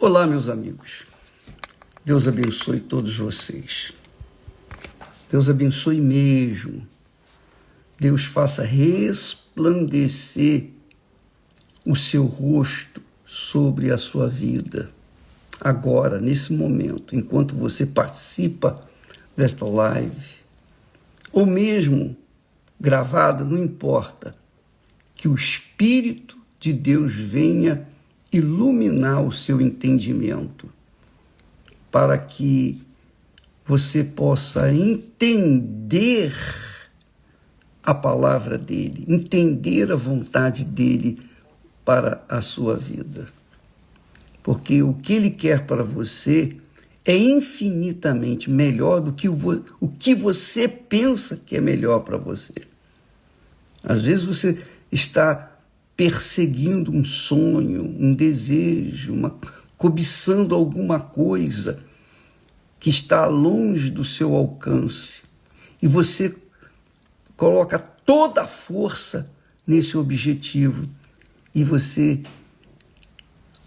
Olá, meus amigos. Deus abençoe todos vocês. Deus abençoe mesmo. Deus faça resplandecer o seu rosto sobre a sua vida. Agora, nesse momento, enquanto você participa desta live, ou mesmo gravada, não importa, que o Espírito de Deus venha iluminar o seu entendimento, para que você possa entender a palavra dele, entender a vontade dele para a sua vida. Porque o que ele quer para você é infinitamente melhor do que o que você pensa que é melhor para você. Às vezes você está perseguindo um sonho, um desejo, cobiçando alguma coisa que está longe do seu alcance. E você coloca toda a força nesse objetivo. E você,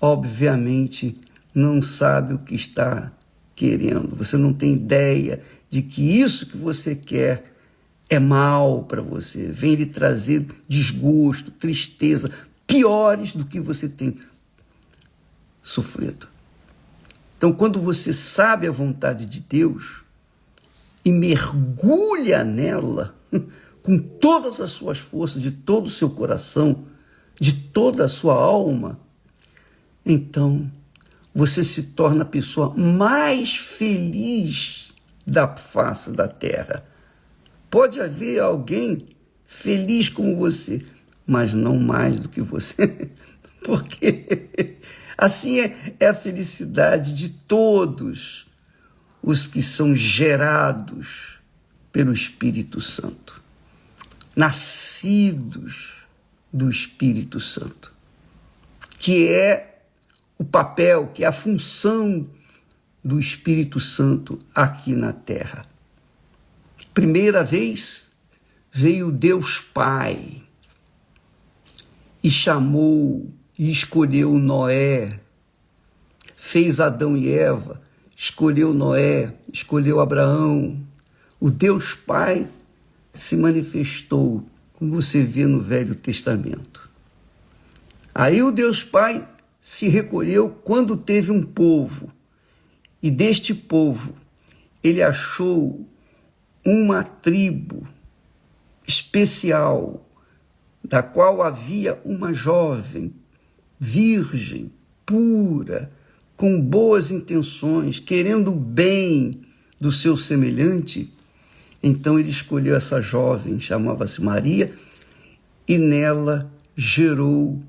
obviamente, não sabe o que está querendo. Você não tem ideia de que isso que você quer é mal para você. Vem lhe trazer desgosto, tristeza, piores do que você tem sofrido. Então, quando você sabe a vontade de Deus e mergulha nela com todas as suas forças, de todo o seu coração, de toda a sua alma, então você se torna a pessoa mais feliz da face da terra. Pode haver alguém feliz como você, mas não mais do que você, porque assim é a felicidade de todos os que são gerados pelo Espírito Santo, nascidos do Espírito Santo, que é o papel, que é a função do Espírito Santo aqui na terra. Primeira vez veio Deus Pai e chamou e escolheu Noé, fez Adão e Eva, escolheu Noé, escolheu Abraão. O Deus Pai se manifestou, como você vê no Velho Testamento. Aí o Deus Pai se recolheu quando teve um povo, e deste povo ele achou uma tribo especial, da qual havia uma jovem, virgem, pura, com boas intenções, querendo o bem do seu semelhante. Então ele escolheu essa jovem, chamava-se Maria, e nela gerou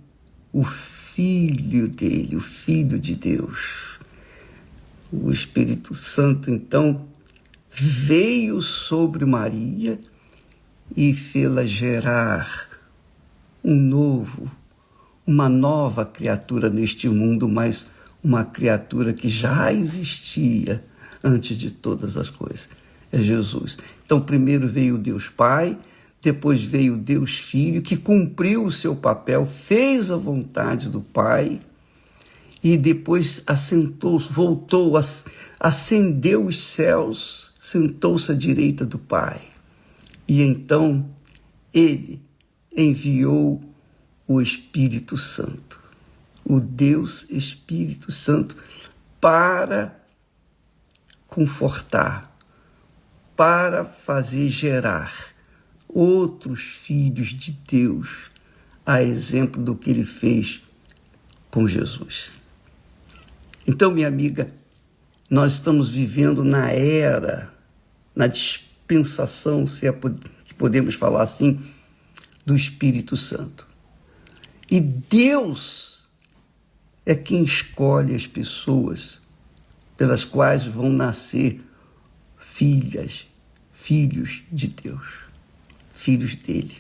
o filho dele, o Filho de Deus. O Espírito Santo, então, veio sobre Maria e fê-la gerar uma nova criatura neste mundo, mas uma criatura que já existia antes de todas as coisas. É Jesus. Então, primeiro veio o Deus Pai, depois veio o Deus Filho, que cumpriu o seu papel, fez a vontade do Pai, e depois assentou-se, voltou, ascendeu os céus, sentou-se à direita do Pai. E então ele enviou o Espírito Santo, o Deus Espírito Santo, para confortar, para fazer gerar outros filhos de Deus, a exemplo do que ele fez com Jesus. Então, minha amiga, nós estamos vivendo na era, na dispensação, se é que podemos falar assim, do Espírito Santo. E Deus é quem escolhe as pessoas pelas quais vão nascer filhos de Deus, filhos dele.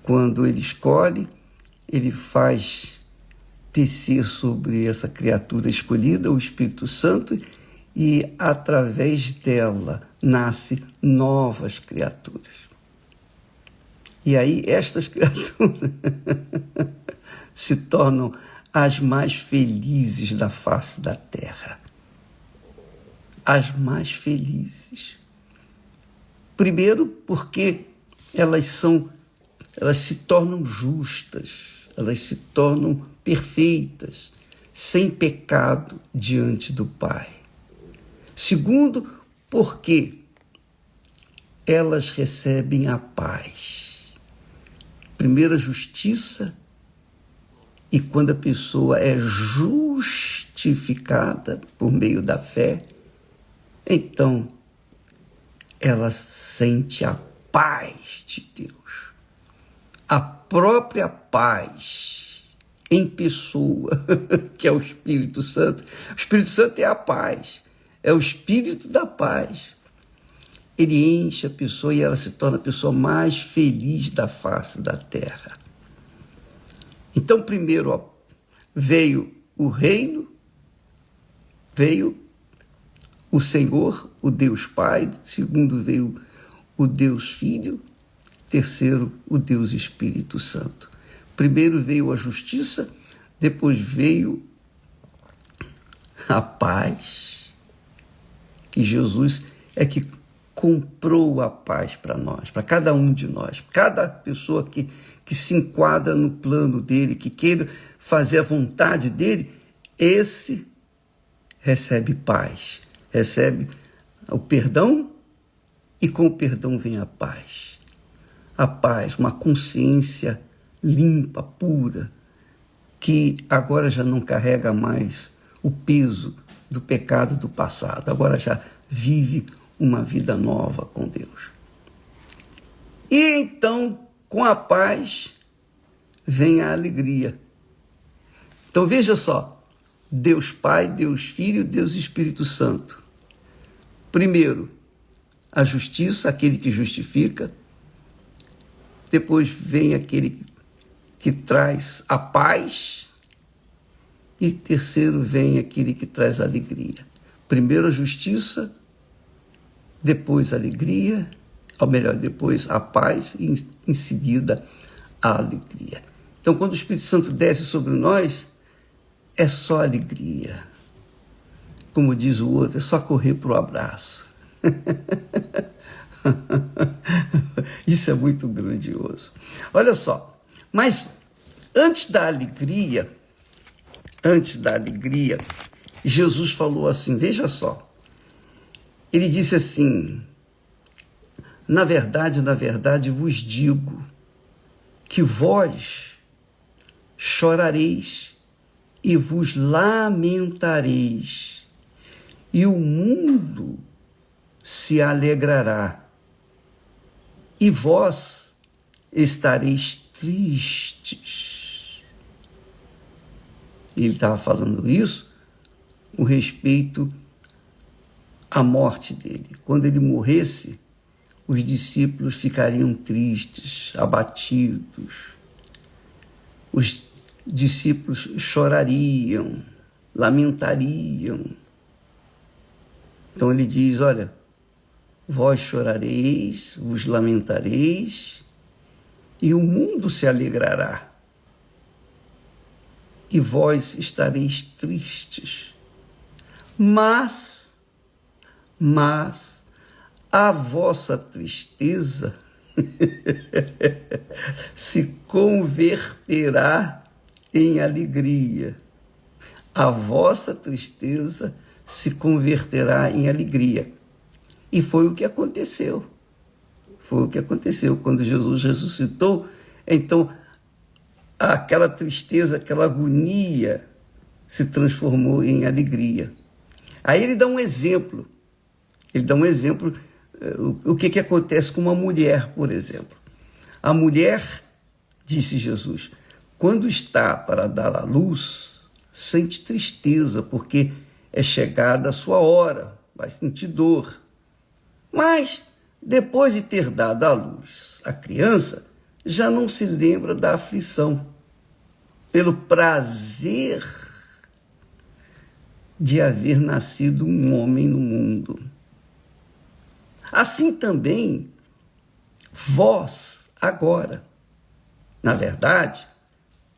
Quando ele escolhe, ele faz descer sobre essa criatura escolhida o Espírito Santo e, através dela, nasce novas criaturas. E aí estas criaturas se tornam as mais felizes da face da terra. As mais felizes. Primeiro, porque elas se tornam justas, elas se tornam perfeitas, sem pecado diante do Pai. Segundo, porque elas recebem a paz. Primeiro, a justiça, e quando a pessoa é justificada por meio da fé, então ela sente a paz de Deus. A própria paz em pessoa, que é o Espírito Santo. O Espírito Santo é a paz, é o Espírito da paz. Ele enche a pessoa e ela se torna a pessoa mais feliz da face da terra. Então, primeiro, veio o reino, veio o Senhor, o Deus Pai. Segundo, veio o Deus Filho. Terceiro, o Deus Espírito Santo. Primeiro veio a justiça, depois veio a paz, que Jesus é que comprou a paz para nós, para cada um de nós, cada pessoa que se enquadra no plano dele, que queira fazer a vontade dele, esse recebe paz, recebe o perdão, e com o perdão vem a paz. A paz, uma consciência limpa, pura, que agora já não carrega mais o peso do pecado do passado, agora já vive uma vida nova com Deus. E então, com a paz, vem a alegria. Então veja só, Deus Pai, Deus Filho, Deus Espírito Santo. Primeiro, a justiça, aquele que justifica. Depois vem aquele que traz a paz. E terceiro, vem aquele que traz a alegria. Primeiro a justiça, depois a alegria, ou melhor, depois a paz e em seguida a alegria. Então, quando o Espírito Santo desce sobre nós, é só alegria. Como diz o outro, é só correr para o abraço. Isso é muito grandioso. Olha só, mas antes da alegria, Jesus falou assim, veja só, ele disse assim, na verdade vos digo que vós chorareis e vos lamentareis, e o mundo se alegrará, e vós estareis tristes. Ele estava falando isso com respeito à morte dele. Quando ele morresse, os discípulos ficariam tristes, abatidos. Os discípulos chorariam, lamentariam. Então ele diz, olha, vós chorareis, vos lamentareis, e o mundo se alegrará. E vós estareis tristes. Mas a vossa tristeza se converterá em alegria. A vossa tristeza se converterá em alegria. E foi o que aconteceu. Foi o que aconteceu quando Jesus ressuscitou. Então, aquela tristeza, aquela agonia se transformou em alegria. Aí ele dá um exemplo. O que acontece com uma mulher, por exemplo. A mulher, disse Jesus, quando está para dar à luz, sente tristeza, porque é chegada a sua hora, vai sentir dor. Mas, depois de ter dado à luz a criança, já não se lembra da aflição, pelo prazer de haver nascido um homem no mundo. Assim também, vós, agora. Na verdade,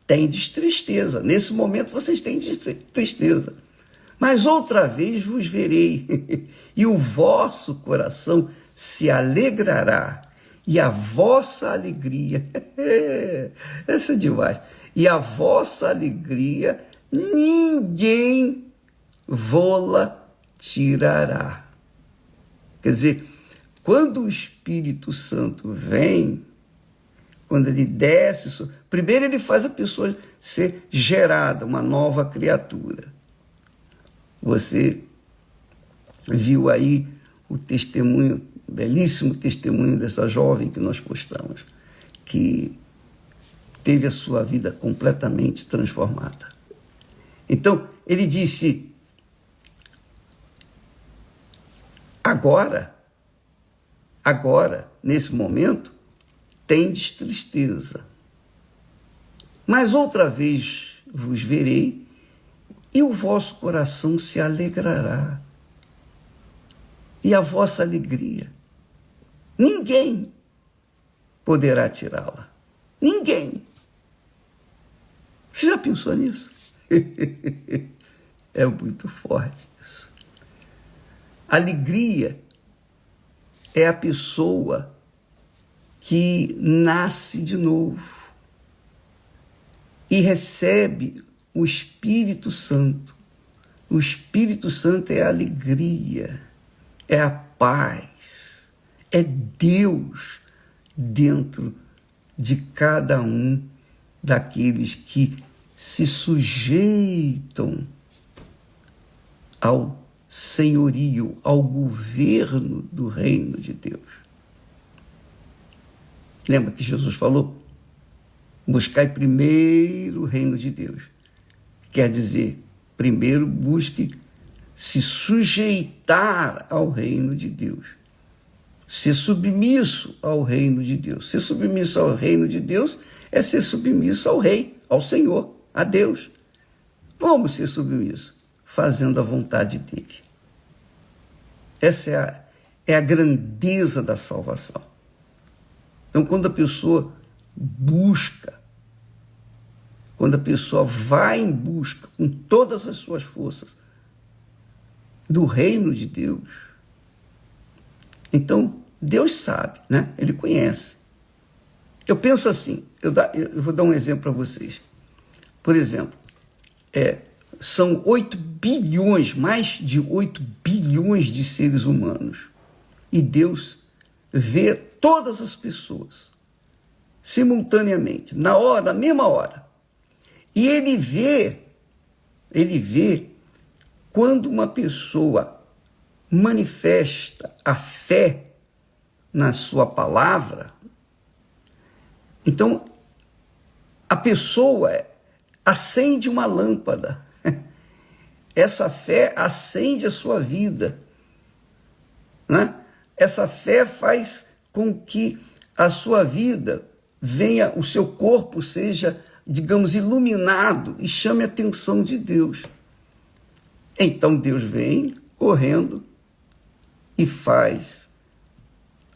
tendes tristeza. Nesse momento vocês têm tristeza. Mas outra vez vos verei, e o vosso coração se alegrará, e a vossa alegria, essa é demais, e a vossa alegria ninguém vô-la tirará. Quer dizer, quando o Espírito Santo vem, quando ele desce, primeiro ele faz a pessoa ser gerada, uma nova criatura. Você viu aí o testemunho, belíssimo testemunho dessa jovem que nós postamos, que teve a sua vida completamente transformada. Então, ele disse, agora, nesse momento, tendes tristeza. Mas outra vez vos verei, e o vosso coração se alegrará. E a vossa alegria, ninguém poderá tirá-la. Ninguém. Você já pensou nisso? É muito forte isso. Alegria é a pessoa que nasce de novo e recebe o Espírito Santo. O Espírito Santo é a alegria, é a paz, é Deus dentro de cada um daqueles que se sujeitam ao senhorio, ao governo do reino de Deus. Lembra que Jesus falou? Buscai primeiro o reino de Deus. Quer dizer, primeiro busque se sujeitar ao reino de Deus. Ser submisso ao reino de Deus. Ser submisso ao reino de Deus é ser submisso ao rei, ao Senhor, a Deus. Como ser submisso? Fazendo a vontade dele. Essa é a grandeza da salvação. Então, quando a pessoa busca, quando a pessoa vai em busca com todas as suas forças do reino de Deus, então Deus sabe, né? Ele conhece. Eu penso assim, eu vou dar um exemplo para vocês. Por exemplo, são 8 bilhões, mais de 8 bilhões de seres humanos. E Deus vê todas as pessoas simultaneamente, na mesma hora. E ele vê quando uma pessoa manifesta a fé na sua palavra, então a pessoa acende uma lâmpada. Essa fé acende a sua vida, né? Essa fé faz com que a sua vida venha, o seu corpo seja, digamos, iluminado e chame a atenção de Deus. Então Deus vem correndo e faz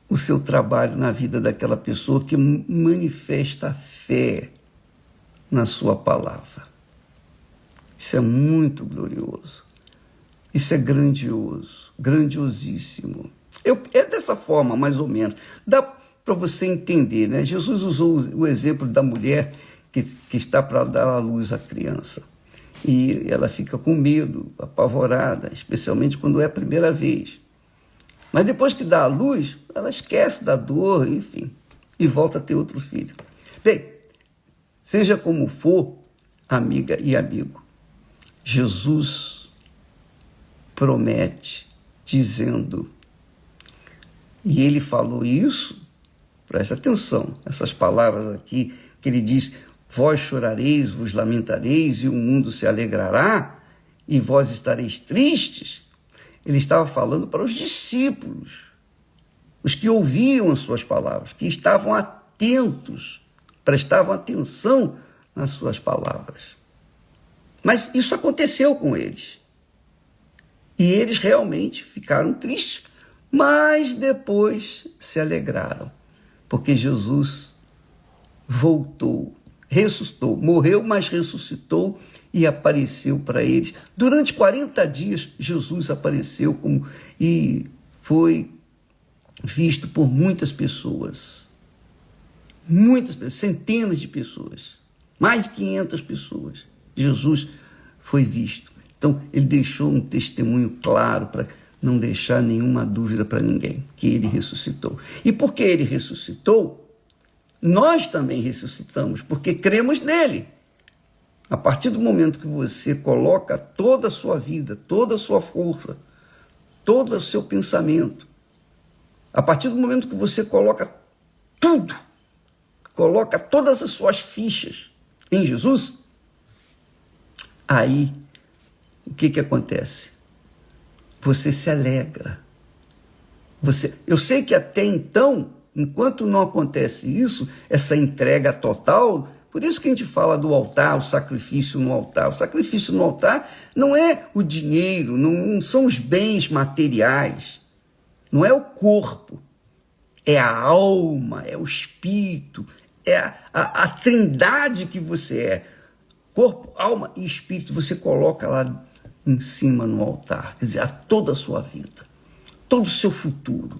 o seu trabalho na vida daquela pessoa que manifesta a fé na sua palavra. Isso é muito glorioso. Isso é grandioso, grandiosíssimo. É dessa forma, mais ou menos. Dá para você entender, né? Jesus usou o exemplo da mulher que está para dar à luz à criança. E ela fica com medo, apavorada, especialmente quando é a primeira vez. Mas depois que dá à luz, ela esquece da dor, enfim, e volta a ter outro filho. Bem, seja como for, amiga e amigo, Jesus promete, dizendo, e ele falou isso, presta atenção, essas palavras aqui, que ele diz, vós chorareis, vos lamentareis, e o mundo se alegrará, e vós estareis tristes. Ele estava falando para os discípulos, os que ouviam as suas palavras, que estavam atentos, prestavam atenção nas suas palavras. Mas isso aconteceu com eles. E eles realmente ficaram tristes, mas depois se alegraram, porque Jesus voltou ressuscitou, morreu, mas ressuscitou e apareceu para eles. Durante 40 dias, Jesus apareceu e foi visto por muitas pessoas, centenas de pessoas, mais de 500 pessoas. Jesus foi visto. Então, ele deixou um testemunho claro para não deixar nenhuma dúvida para ninguém, que ele ressuscitou. E porque ele ressuscitou, nós também ressuscitamos, porque cremos nele. A partir do momento que você coloca toda a sua vida, toda a sua força, todo o seu pensamento, a partir do momento que você coloca tudo, coloca todas as suas fichas em Jesus, aí o que acontece? Você se alegra. Eu sei que até então, enquanto não acontece isso, essa entrega total, por isso que a gente fala do altar, o sacrifício no altar. O sacrifício no altar não é o dinheiro, não são os bens materiais, não é o corpo, é a alma, é o espírito, é a trindade que você é. Corpo, alma e espírito, você coloca lá em cima no altar, quer dizer, toda a sua vida, todo o seu futuro,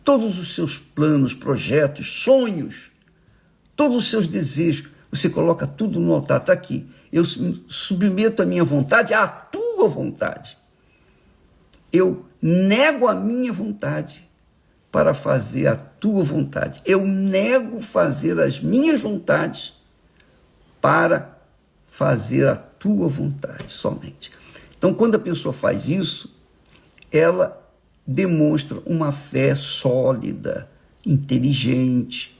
todos os seus planos, projetos, sonhos, todos os seus desejos, você coloca tudo no altar. Está aqui, eu submeto a minha vontade à tua vontade. Eu nego a minha vontade para fazer a tua vontade. Eu nego fazer as minhas vontades para fazer a tua vontade somente. Então, quando a pessoa faz isso, ela demonstra uma fé sólida, inteligente,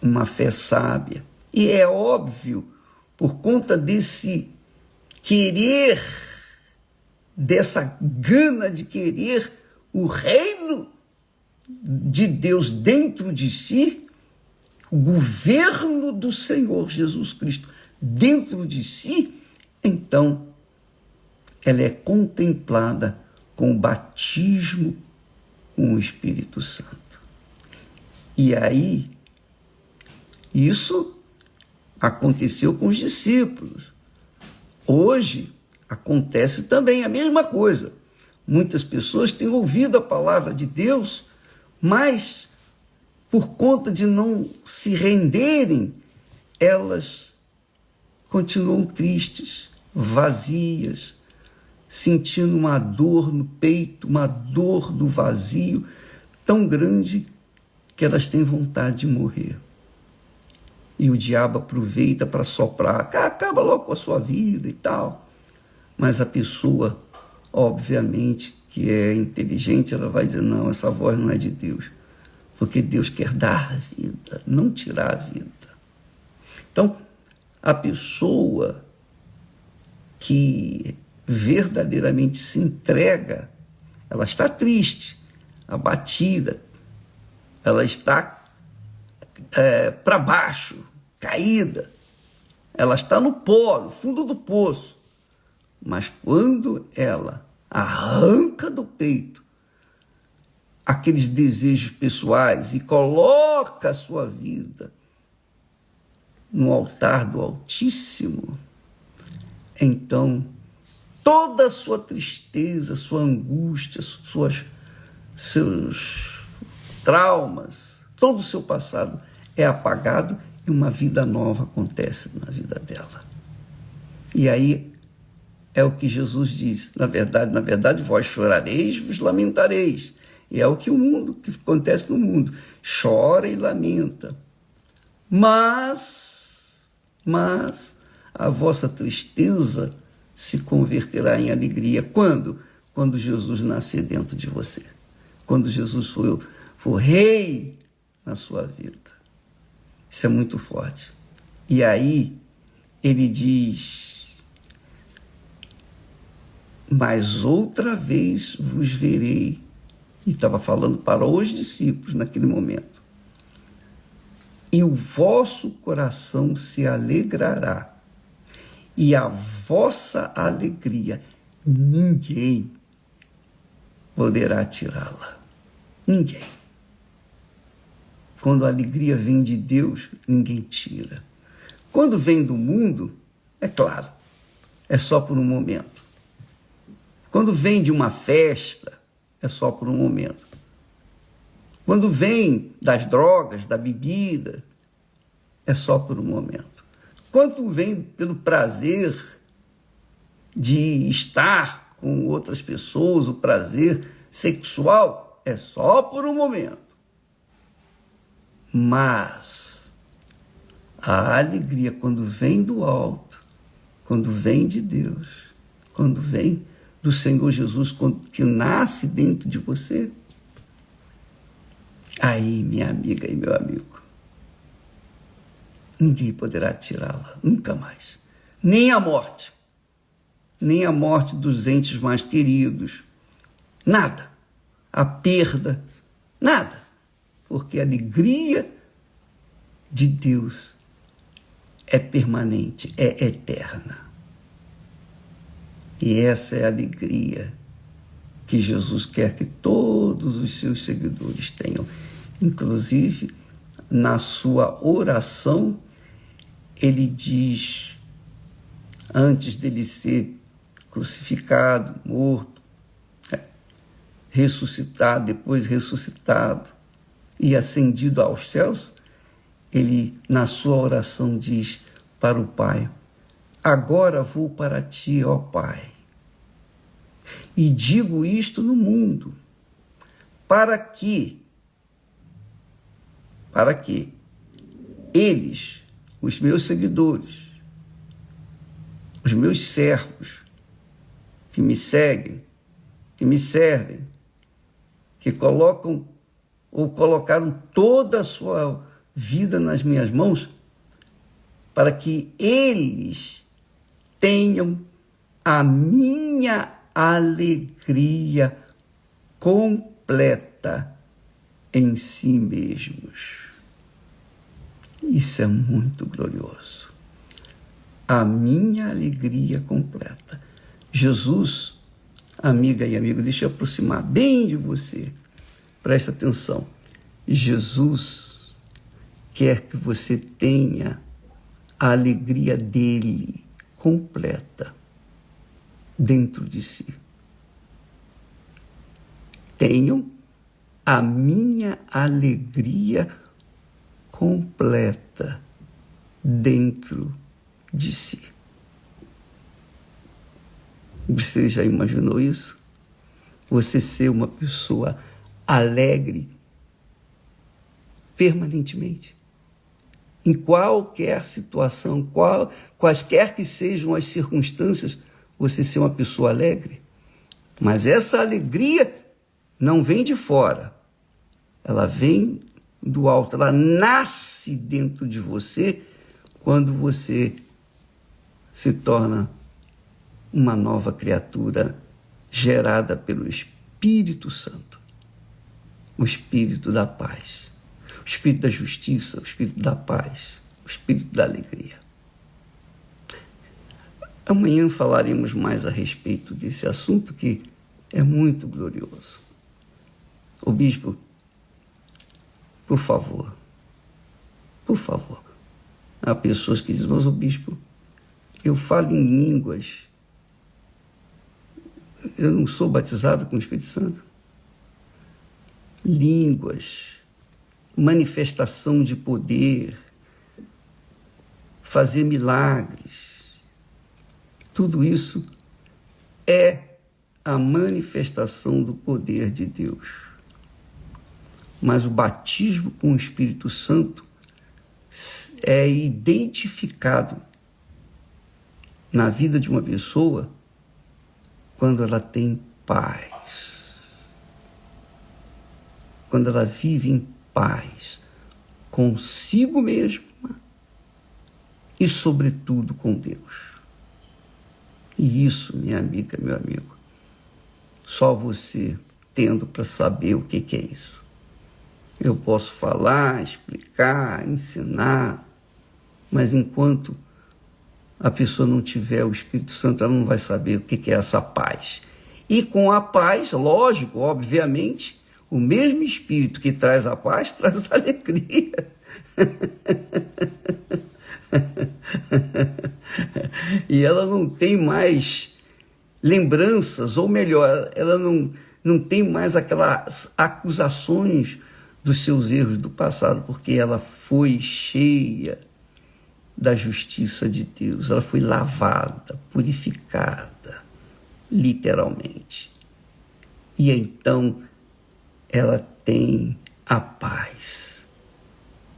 uma fé sábia. E é óbvio, por conta desse querer, dessa gana de querer o reino de Deus dentro de si, o governo do Senhor Jesus Cristo dentro de si, então ela é contemplada com o batismo com o Espírito Santo. E aí, isso aconteceu com os discípulos. Hoje acontece também a mesma coisa. Muitas pessoas têm ouvido a palavra de Deus, mas por conta de não se renderem, elas continuam tristes, vazias, sentindo uma dor no peito, uma dor do vazio tão grande que elas têm vontade de morrer. E o diabo aproveita para soprar, acaba logo com a sua vida e tal. Mas a pessoa, obviamente, que é inteligente, ela vai dizer, não, essa voz não é de Deus. Porque Deus quer dar a vida, não tirar a vida. Então, a pessoa que verdadeiramente se entrega, ela está triste, abatida, ela está para baixo, caída, ela está no pó, no fundo do poço. Mas quando ela arranca do peito aqueles desejos pessoais e coloca a sua vida no altar do Altíssimo, então toda a sua tristeza, sua angústia, seus traumas, todo o seu passado é apagado e uma vida nova acontece na vida dela. E aí é o que Jesus diz, na verdade, vós chorareis, vos lamentareis. E é o que acontece no mundo, chora e lamenta. Mas a vossa tristeza se converterá em alegria. Quando? Quando Jesus nascer dentro de você. Quando Jesus for rei na sua vida. Isso é muito forte. E aí, ele diz, mas outra vez vos verei. E estava falando para os discípulos naquele momento. E o vosso coração se alegrará. E a vossa alegria ninguém poderá tirá-la. Ninguém. Quando a alegria vem de Deus, ninguém tira. Quando vem do mundo, é claro, é só por um momento. Quando vem de uma festa, é só por um momento. Quando vem das drogas, da bebida, é só por um momento. Quando vem pelo prazer de estar com outras pessoas, o prazer sexual, é só por um momento. Mas a alegria, quando vem do alto, quando vem de Deus, quando vem do Senhor Jesus, que nasce dentro de você, aí, minha amiga e meu amigo, ninguém poderá tirá-la, nunca mais. Nem a morte dos entes mais queridos, nada. A perda, nada. Porque a alegria de Deus é permanente, é eterna. E essa é a alegria que Jesus quer que todos os seus seguidores tenham. Inclusive, na sua oração, ele diz, antes dele ser crucificado, morto, ressuscitado, depois ressuscitado e ascendido aos céus, ele, na sua oração, diz para o Pai: agora vou para ti, ó Pai, e digo isto no mundo, para que eles, os meus seguidores, os meus servos, que me seguem, que me servem, que colocam ou colocaram toda a sua vida nas minhas mãos, para que eles tenham a minha alegria completa em si mesmos. Isso é muito glorioso. A minha alegria completa. Jesus, amiga e amigo, deixa eu aproximar bem de você. Presta atenção. Jesus quer que você tenha a alegria dele completa dentro de si. Tenham a minha alegria completa dentro de si. Você já imaginou isso? Você ser uma pessoa alegre permanentemente. Em qualquer situação, quaisquer que sejam as circunstâncias, você ser uma pessoa alegre. Mas essa alegria não vem de fora. Ela vem do alto. Ela nasce dentro de você quando você se torna uma nova criatura gerada pelo Espírito Santo. O Espírito da paz, o Espírito da justiça, o Espírito da paz, o Espírito da alegria. Amanhã falaremos mais a respeito desse assunto que é muito glorioso. O bispo, por favor, há pessoas que dizem: mas o bispo, eu falo em línguas, eu não sou batizado com o Espírito Santo. Línguas, manifestação de poder, fazer milagres, tudo isso é a manifestação do poder de Deus. Mas o batismo com o Espírito Santo é identificado na vida de uma pessoa quando ela tem paz. Quando ela vive em paz consigo mesma e, sobretudo, com Deus. E isso, minha amiga, meu amigo, só você tendo para saber o que é isso. Eu posso falar, explicar, ensinar, mas enquanto a pessoa não tiver o Espírito Santo, ela não vai saber o que é essa paz. E com a paz, lógico, obviamente, o mesmo Espírito que traz a paz, traz a alegria. E ela não tem mais lembranças, ou melhor, ela não tem mais aquelas acusações dos seus erros do passado, porque ela foi cheia da justiça de Deus, ela foi lavada, purificada, literalmente. E então ela tem a paz,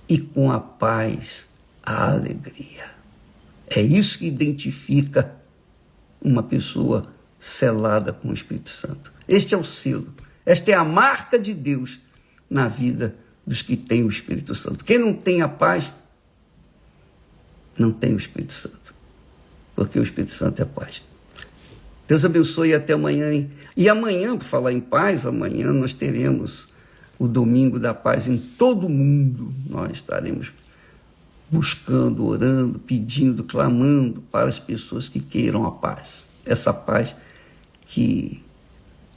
e com a paz, a alegria. É isso que identifica uma pessoa selada com o Espírito Santo. Este é o selo, esta é a marca de Deus na vida dos que têm o Espírito Santo. Quem não tem a paz, não tem o Espírito Santo, porque o Espírito Santo é paz. Deus abençoe e até amanhã. Hein? E amanhã, por falar em paz, amanhã nós teremos o Domingo da Paz em todo o mundo. Nós estaremos buscando, orando, pedindo, clamando para as pessoas que queiram a paz. Essa paz que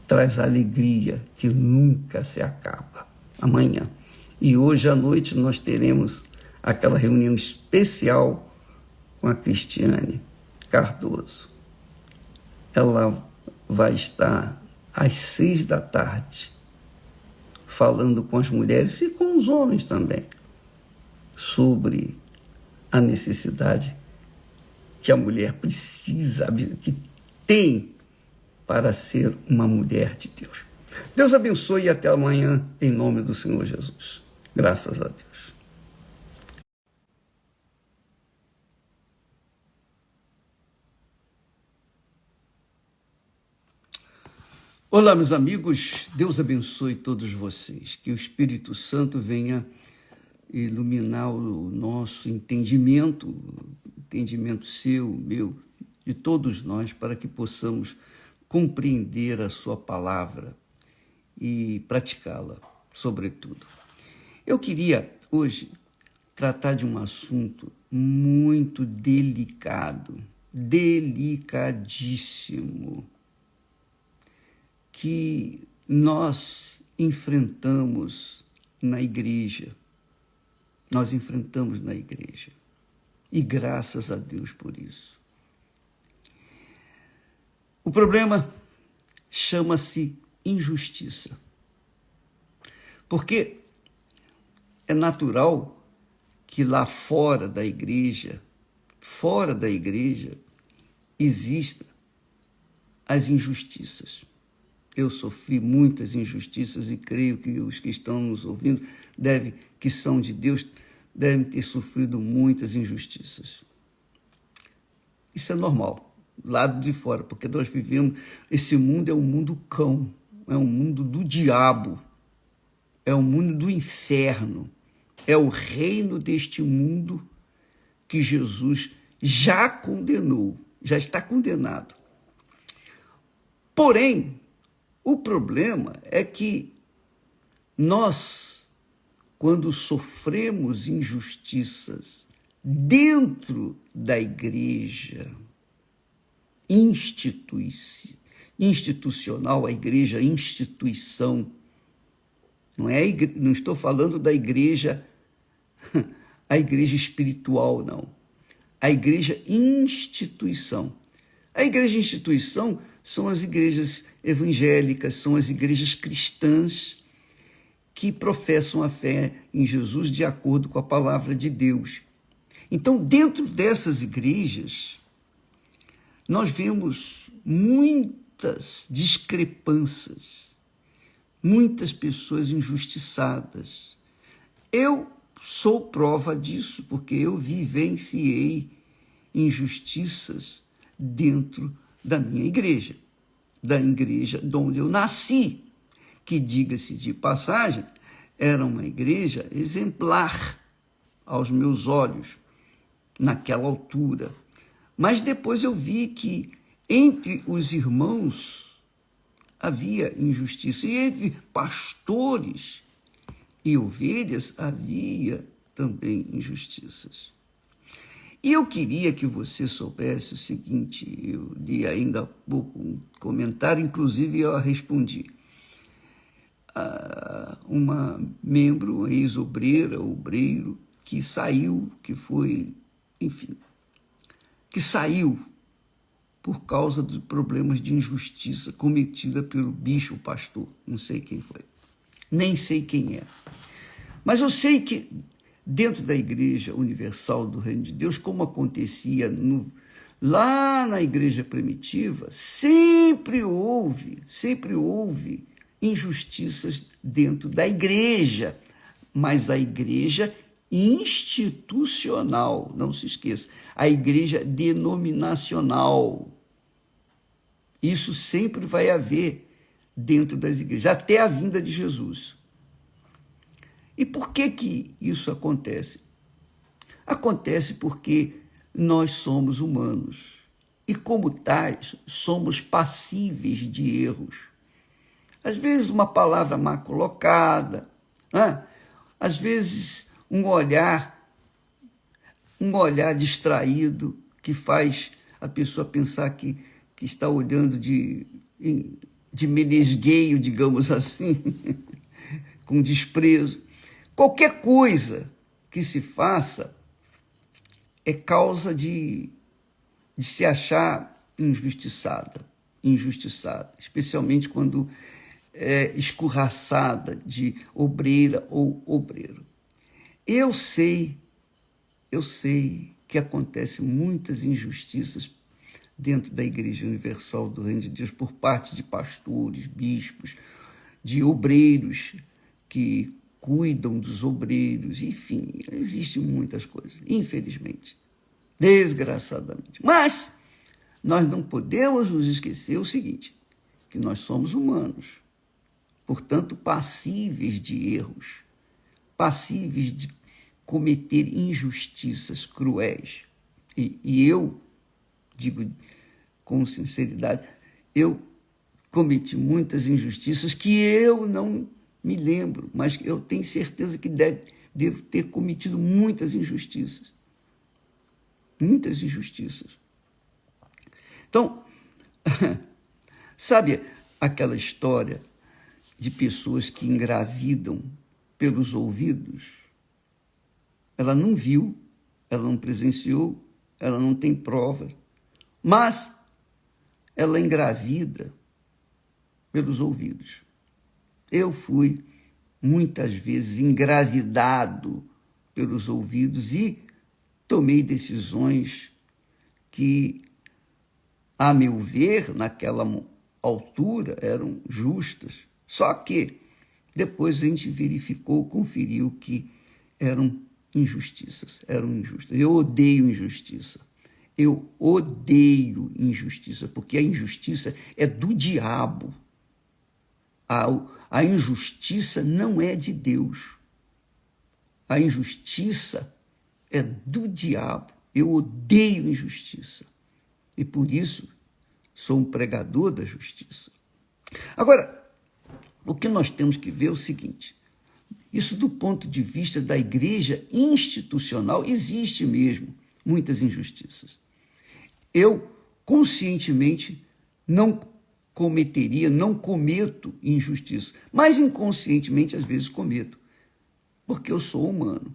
traz alegria, que nunca se acaba. Amanhã. E hoje à noite nós teremos aquela reunião especial com a Cristiane Cardoso. Ela vai estar às 6 da tarde falando com as mulheres e com os homens também sobre a necessidade que a mulher precisa, que tem para ser uma mulher de Deus. Deus abençoe e até amanhã, em nome do Senhor Jesus. Graças a Deus. Olá, meus amigos. Deus abençoe todos vocês. Que o Espírito Santo venha iluminar o nosso entendimento seu, meu, de todos nós, para que possamos compreender a sua palavra e praticá-la, sobretudo. Eu queria hoje tratar de um assunto muito delicado, delicadíssimo, que nós enfrentamos na igreja. Nós enfrentamos na igreja. E graças a Deus por isso. O problema chama-se injustiça. Porque é natural que lá fora da igreja, existam as injustiças. Eu sofri muitas injustiças e creio que os que estão nos ouvindo, que são de Deus, devem ter sofrido muitas injustiças. Isso é normal, lado de fora, porque nós vivemos, esse mundo é um mundo cão, é um mundo do diabo, é um mundo do inferno, é o reino deste mundo que Jesus já condenou, já está condenado. Porém, o problema é que nós, quando sofremos injustiças dentro da igreja institucional, a igreja instituição, não estou falando da igreja, a igreja espiritual, não. A igreja instituição. A igreja instituição são as igrejas evangélicas, são as igrejas cristãs que professam a fé em Jesus de acordo com a palavra de Deus. Então, dentro dessas igrejas, nós vemos muitas discrepâncias, muitas pessoas injustiçadas. Eu sou prova disso, porque eu vivenciei injustiças dentro da minha igreja, da igreja de onde eu nasci, que, diga-se de passagem, era uma igreja exemplar aos meus olhos, naquela altura. Mas depois eu vi que entre os irmãos havia injustiça, e entre pastores e ovelhas havia também injustiças. E eu queria que você soubesse o seguinte, eu li ainda há pouco um comentário, inclusive eu respondi. Uma membro, ex-obreiro, que saiu, que foi enfim, que saiu por causa dos problemas de injustiça cometida pelo bicho pastor, não sei quem foi, nem sei quem é. Mas eu sei que dentro da Igreja Universal do Reino de Deus, como acontecia lá na igreja primitiva, sempre houve injustiças dentro da igreja, mas a igreja institucional, não se esqueça, a igreja denominacional. Isso sempre vai haver dentro das igrejas, até a vinda de Jesus. E por que isso acontece? Acontece porque nós somos humanos e, como tais, somos passíveis de erros. Às vezes uma palavra mal colocada, às vezes um olhar distraído que faz a pessoa pensar que está olhando de menesgueio, digamos assim, com desprezo. Qualquer coisa que se faça é causa de se achar injustiçada, especialmente quando é escorraçada de obreira ou obreiro. Eu sei que acontecem muitas injustiças dentro da Igreja Universal do Reino de Deus por parte de pastores, bispos, de obreiros que cuidam dos obreiros, enfim, existem muitas coisas, infelizmente, desgraçadamente. Mas nós não podemos nos esquecer o seguinte, que nós somos humanos, portanto, passíveis de erros, passíveis de cometer injustiças cruéis. E eu digo com sinceridade, eu cometi muitas injustiças que eu não me lembro, mas eu tenho certeza que devo ter cometido muitas injustiças. Muitas injustiças. Então, sabe aquela história de pessoas que engravidam pelos ouvidos? Ela não viu, ela não presenciou, ela não tem provas, mas ela engravida pelos ouvidos. Eu fui muitas vezes engravidado pelos ouvidos e tomei decisões que, a meu ver, naquela altura, eram justas. Só que depois a gente conferiu que eram injustiças, eram injustas. Eu odeio injustiça. Eu odeio injustiça, porque a injustiça é do diabo. A injustiça não é de Deus. A injustiça é do diabo. Eu odeio injustiça. E por isso sou um pregador da justiça. Agora, o que nós temos que ver é o seguinte. Isso do ponto de vista da igreja institucional, existe mesmo muitas injustiças. Eu, conscientemente, não cometo injustiça, mas inconscientemente às vezes cometo, porque eu sou humano.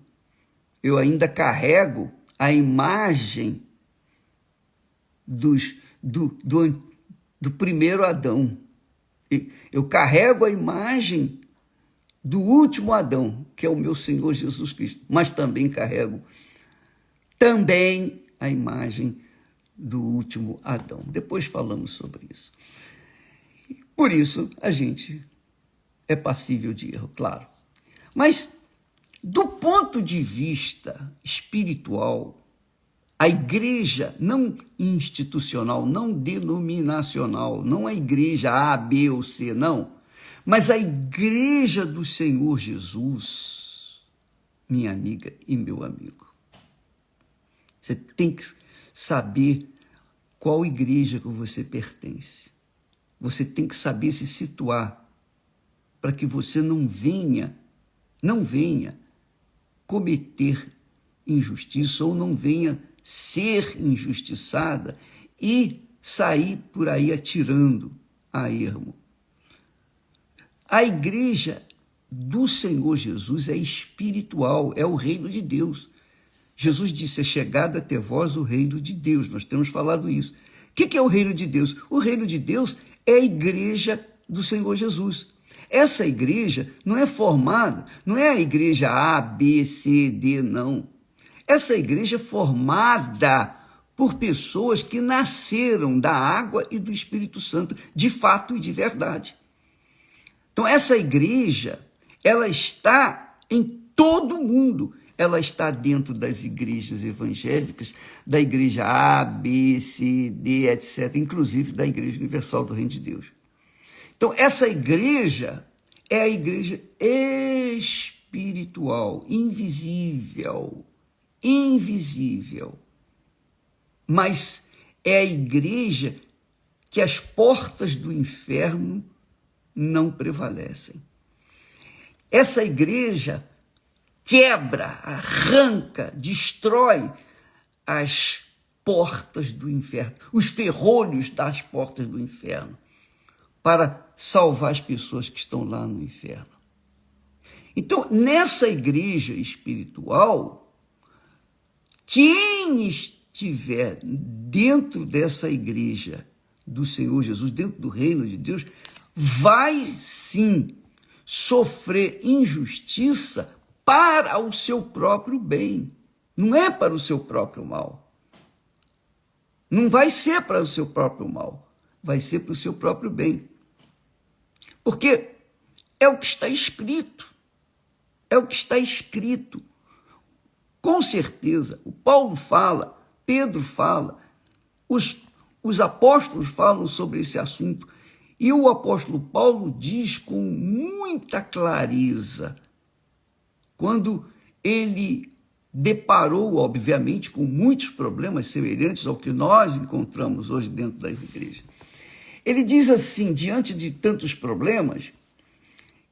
Eu ainda carrego a imagem do primeiro Adão. Eu carrego a imagem do último Adão, que é o meu Senhor Jesus Cristo, mas também carrego a imagem do último Adão. Depois falamos sobre isso. Por isso, a gente é passível de erro, claro. Mas, do ponto de vista espiritual, a igreja não institucional, não denominacional, não a igreja A, B ou C, não, mas a igreja do Senhor Jesus, minha amiga e meu amigo. Você tem que saber qual igreja que você pertence. Você tem que saber se situar para que você não venha cometer injustiça ou não venha ser injustiçada e sair por aí atirando a ermo. A igreja do Senhor Jesus é espiritual, é o reino de Deus. Jesus disse, é chegado até vós o reino de Deus. Nós temos falado isso. O que é o reino de Deus? O reino de Deus é a igreja do Senhor Jesus. Essa igreja não é formada, não é a igreja A, B, C, D, não. Essa igreja é formada por pessoas que nasceram da água e do Espírito Santo, de fato e de verdade. Então, essa igreja, ela está em todo o mundo. Ela está dentro das igrejas evangélicas, da igreja A, B, C, D, etc., inclusive da Igreja Universal do Reino de Deus. Então, essa igreja é a igreja espiritual, invisível, mas é a igreja que as portas do inferno não prevalecem. Essa igreja quebra, arranca, destrói as portas do inferno, os ferrolhos das portas do inferno, para salvar as pessoas que estão lá no inferno. Então, nessa igreja espiritual, quem estiver dentro dessa igreja do Senhor Jesus, dentro do reino de Deus, vai sim sofrer injustiça para o seu próprio bem, não é para o seu próprio mal. Não vai ser para o seu próprio mal, vai ser para o seu próprio bem. Porque é o que está escrito, é o que está escrito. Com certeza, o Paulo fala, Pedro fala, os apóstolos falam sobre esse assunto, e o apóstolo Paulo diz com muita clareza, quando ele deparou, obviamente, com muitos problemas semelhantes ao que nós encontramos hoje dentro das igrejas. Ele diz assim, diante de tantos problemas,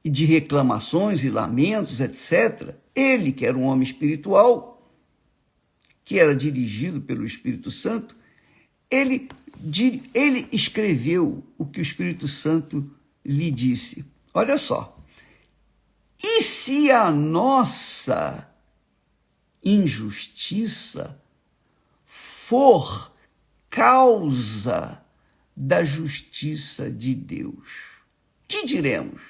e de reclamações e lamentos, etc., ele, que era um homem espiritual, que era dirigido pelo Espírito Santo, ele escreveu o que o Espírito Santo lhe disse. Olha só. E se a nossa injustiça for causa da justiça de Deus, que diremos?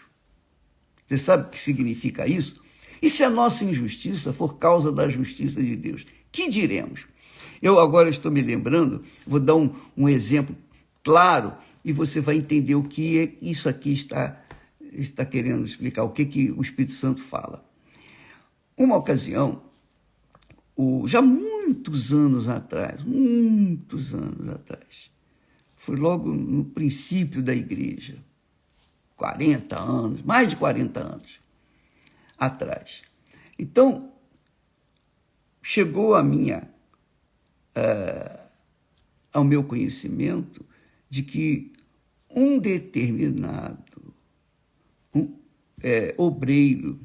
Você sabe o que significa isso? E se a nossa injustiça for causa da justiça de Deus, que diremos? Eu agora estou me lembrando, vou dar um exemplo claro e você vai entender o que isso aqui está querendo explicar, o que o Espírito Santo fala. Uma ocasião, já muitos anos atrás, foi logo no princípio da igreja, 40 anos, mais de 40 anos atrás. Então, chegou ao meu conhecimento de que um determinado obreiro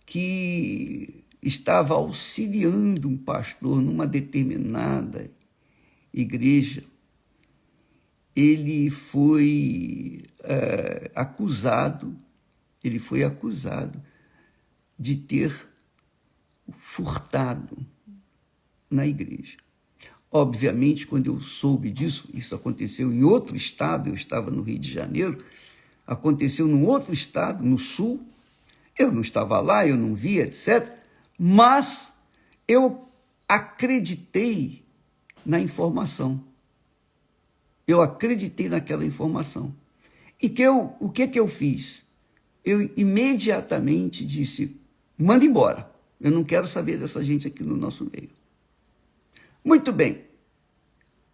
que estava auxiliando um pastor numa determinada igreja, ele foi acusado de ter furtado na igreja. Obviamente, quando eu soube disso, isso aconteceu em outro estado, eu estava no Rio de Janeiro, aconteceu num outro estado, no sul, eu não estava lá, eu não vi, etc., mas eu acreditei na informação. Eu acreditei naquela informação. E o que eu fiz? Eu imediatamente disse, manda embora, eu não quero saber dessa gente aqui no nosso meio. Muito bem.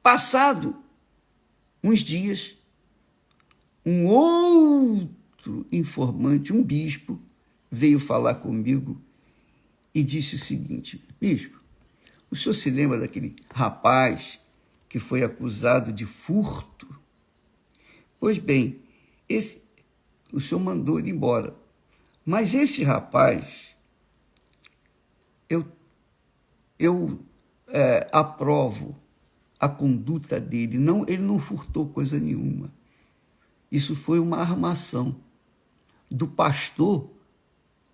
Passado uns dias, um outro informante, um bispo, veio falar comigo e disse o seguinte, bispo, o senhor se lembra daquele rapaz que foi acusado de furto? Pois bem, o senhor mandou ele embora. Mas esse rapaz, eu aprovo a conduta dele. Ele não furtou coisa nenhuma. Isso foi uma armação do pastor,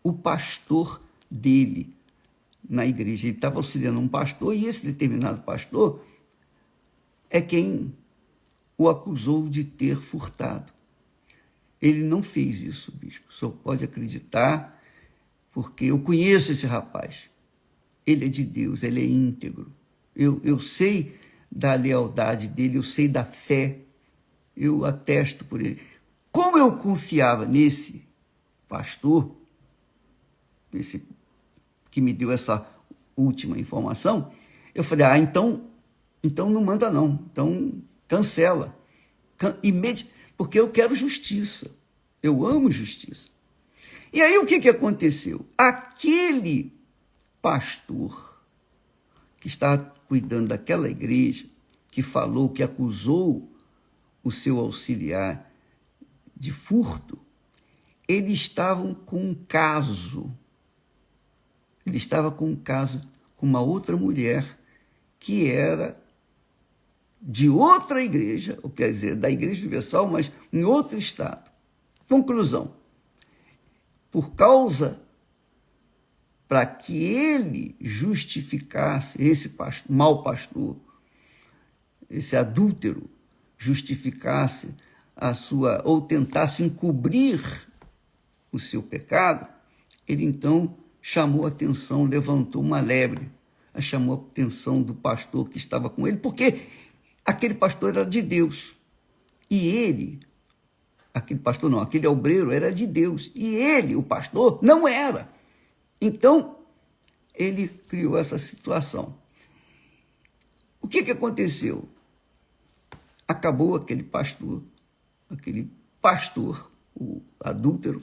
o pastor dele na igreja. Ele estava auxiliando um pastor e esse determinado pastor é quem o acusou de ter furtado. Ele não fez isso, bispo. O senhor pode acreditar, porque eu conheço esse rapaz. Ele é de Deus, ele é íntegro. Eu sei da lealdade dele, eu sei da fé, eu atesto por ele. Como eu confiava nesse pastor, esse que me deu essa última informação, eu falei, então não manda não, então cancela. Porque eu quero justiça, eu amo justiça. E aí o que aconteceu? Aquele pastor que estava cuidando daquela igreja, que falou, que acusou o seu auxiliar de furto, eles estavam com um caso. Ele estava com um caso com uma outra mulher que era de outra igreja, ou quer dizer, da Igreja Universal, mas em outro estado. Conclusão. Por causa, para que ele justificasse, esse mau pastor, esse adúltero, justificasse a sua, ou tentasse encobrir o seu pecado, ele então chamou a atenção, levantou uma lebre, chamou a atenção do pastor que estava com ele, porque aquele pastor era de Deus, e ele, aquele obreiro era de Deus, e ele, o pastor, não era. Então, ele criou essa situação. O que aconteceu? Acabou aquele pastor, o adúltero,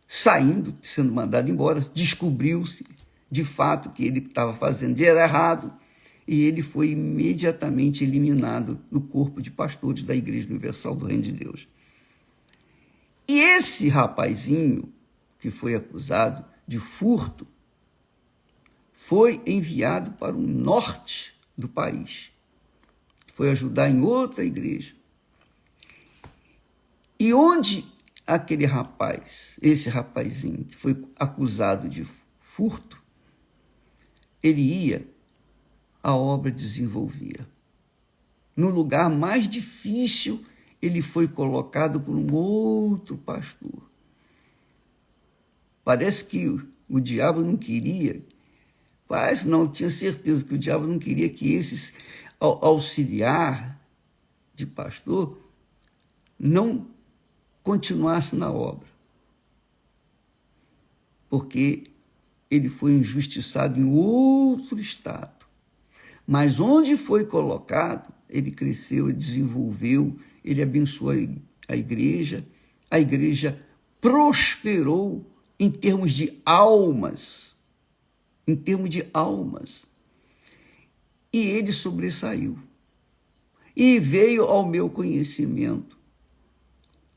saindo, sendo mandado embora, descobriu-se de fato que ele estava fazendo era errado, e ele foi imediatamente eliminado do corpo de pastores da Igreja Universal do Reino de Deus. E esse rapazinho que foi acusado de furto foi enviado para o norte do país. Foi ajudar em outra igreja. E onde aquele rapaz, esse rapazinho que foi acusado de furto, ele ia, a obra desenvolvia. No lugar mais difícil, ele foi colocado por um outro pastor. Parece que o diabo não queria, mas não, tinha certeza que o diabo não queria que esse auxiliar de pastor não continuasse na obra, porque ele foi injustiçado em outro estado. Mas onde foi colocado, ele cresceu, ele desenvolveu, ele abençoou a igreja prosperou em termos de almas, e ele sobressaiu. E veio ao meu conhecimento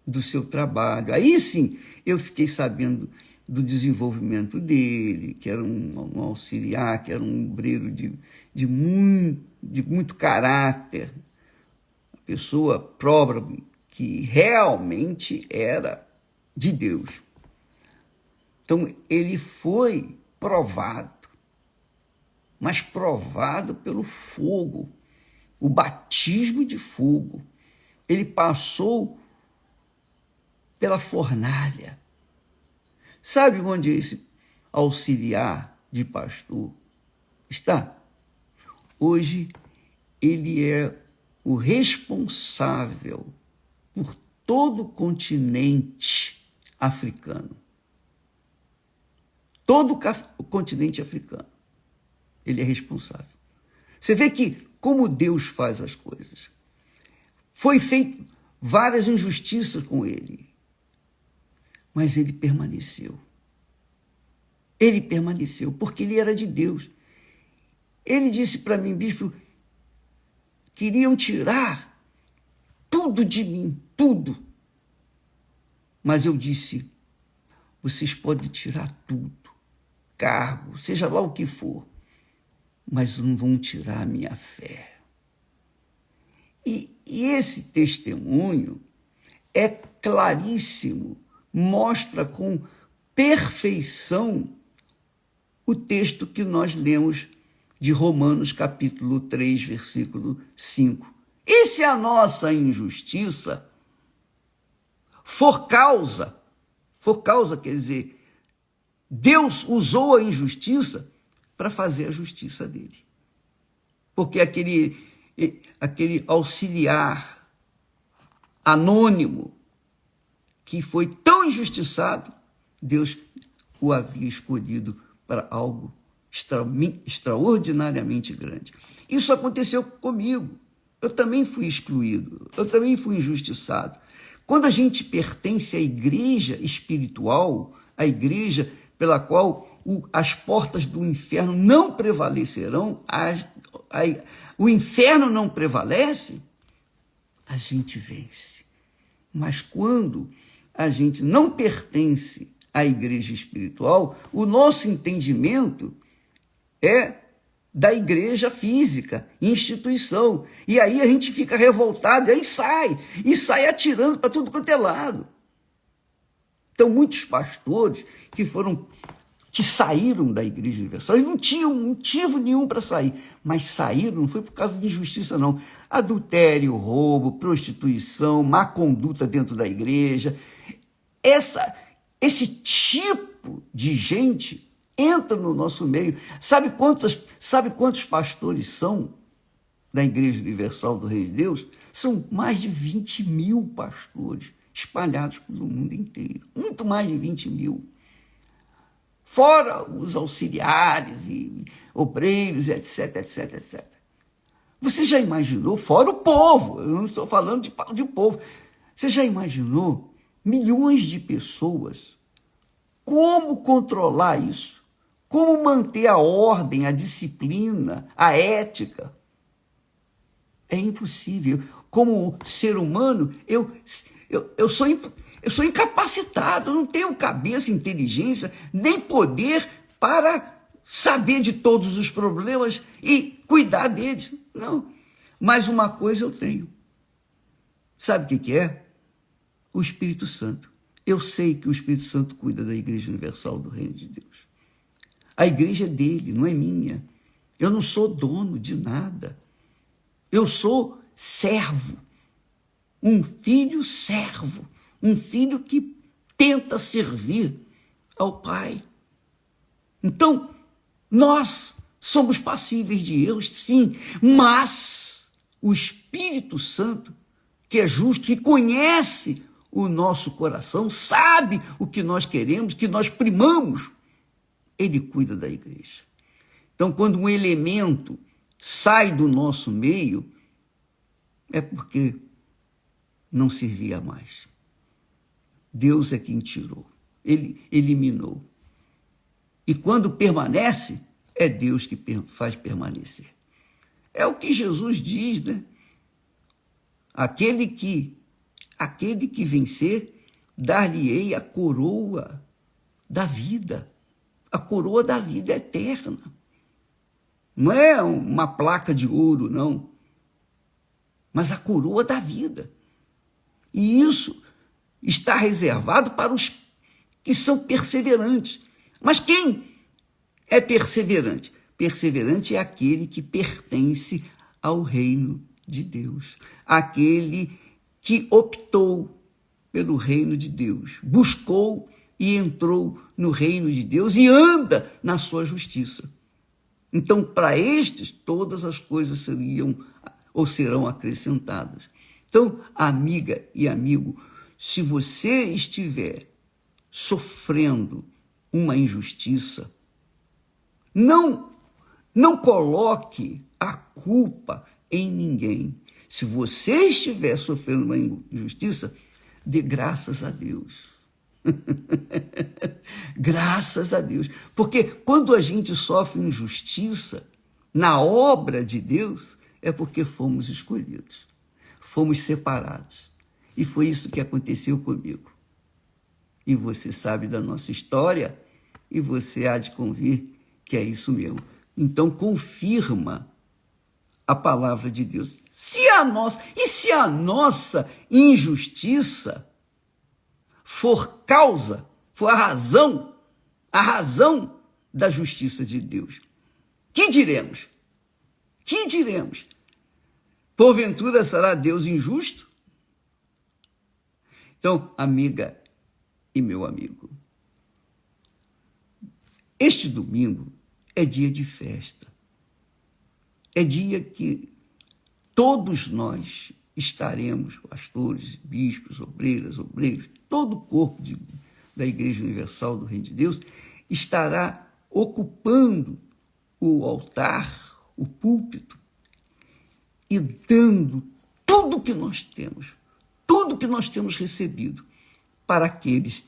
do seu trabalho. Aí sim, eu fiquei sabendo do desenvolvimento dele, que era um auxiliar, que era um obreiro de muito caráter, uma pessoa própria, que realmente era de Deus. Então, ele foi provado, mas provado pelo fogo, o batismo de fogo. Ele passou pela fornalha. Sabe onde esse auxiliar de pastor está? Hoje, ele é o responsável por todo o continente africano. Todo o continente africano. Ele é responsável. Você vê que como Deus faz as coisas. Foi feito várias injustiças com ele, mas ele permaneceu. Ele permaneceu, porque ele era de Deus. Ele disse para mim, bispo, queriam tirar tudo de mim, tudo. Mas eu disse, vocês podem tirar tudo, cargo, seja lá o que for, mas não vão tirar a minha fé. E esse testemunho é claríssimo, mostra com perfeição o texto que nós lemos de Romanos capítulo 3, versículo 5. E se a nossa injustiça for causa quer dizer, Deus usou a injustiça para fazer a justiça dele. Porque aquele auxiliar anônimo que foi tão injustiçado, Deus o havia escolhido para algo extraordinariamente grande. Isso aconteceu comigo. Eu também fui excluído, eu também fui injustiçado. Quando a gente pertence à igreja espiritual, à igreja pela qual as portas do inferno não prevalecerão, o inferno não prevalece, a gente vence. Mas quando a gente não pertence à igreja espiritual, o nosso entendimento é da igreja física, instituição. E aí a gente fica revoltado, e sai atirando para tudo quanto é lado. Então, muitos pastores que saíram da Igreja Universal, eles não tinham motivo nenhum para sair, mas saíram, não foi por causa de injustiça, não. Adultério, roubo, prostituição, má conduta dentro da igreja. Esse tipo de gente entra no nosso meio. Sabe quantos pastores são da Igreja Universal do Reino de Deus? São mais de 20 mil pastores espalhados pelo mundo inteiro. Muito mais de 20 mil. Fora os auxiliares e obreiros, etc, etc, etc. Você já imaginou, fora o povo, eu não estou falando de povo, você já imaginou milhões de pessoas? Como controlar isso? Como manter a ordem, a disciplina, a ética? É impossível. Como ser humano, eu sou incapacitado, eu não tenho cabeça, inteligência, nem poder para saber de todos os problemas e cuidar deles. Não. Mas uma coisa eu tenho. Sabe o que é? O Espírito Santo. Eu sei que o Espírito Santo cuida da Igreja Universal do Reino de Deus. A igreja é dele, não é minha. Eu não sou dono de nada. Eu sou servo. Um filho servo. Um filho que tenta servir ao Pai. Então, nós somos passíveis de erros, sim, mas o Espírito Santo, que é justo, que conhece o nosso coração, sabe o que nós queremos, que nós primamos, ele cuida da igreja. Então, quando um elemento sai do nosso meio, é porque não servia mais. Deus é quem tirou, ele eliminou. E quando permanece, é Deus que faz permanecer. É o que Jesus diz, né? Aquele que vencer, dar-lhe-ei a coroa da vida. A coroa da vida eterna. Não é uma placa de ouro, não. Mas a coroa da vida. E isso está reservado para os que são perseverantes. Mas quem é perseverante? Perseverante é aquele que pertence ao reino de Deus. Aquele que optou pelo reino de Deus, buscou e entrou no reino de Deus e anda na sua justiça. Então, para estes, todas as coisas seriam ou serão acrescentadas. Então, amiga e amigo, se você estiver sofrendo uma injustiça, não coloque a culpa em ninguém. Se você estiver sofrendo uma injustiça, dê graças a Deus. Graças a Deus. Porque quando a gente sofre injustiça na obra de Deus, é porque fomos escolhidos, fomos separados. E foi isso que aconteceu comigo. E você sabe da nossa história, e você há de convir que é isso mesmo. Então confirma a palavra de Deus. Se a nossa injustiça for a razão da justiça de Deus. Que diremos? Que diremos? Porventura será Deus injusto? Então, amiga e meu amigo, este domingo é dia de festa. É dia que todos nós estaremos, pastores, bispos, obreiras, obreiros, todo o corpo da Igreja Universal do Reino de Deus estará ocupando o altar, o púlpito, e dando tudo que nós temos, tudo que nós temos recebido para aqueles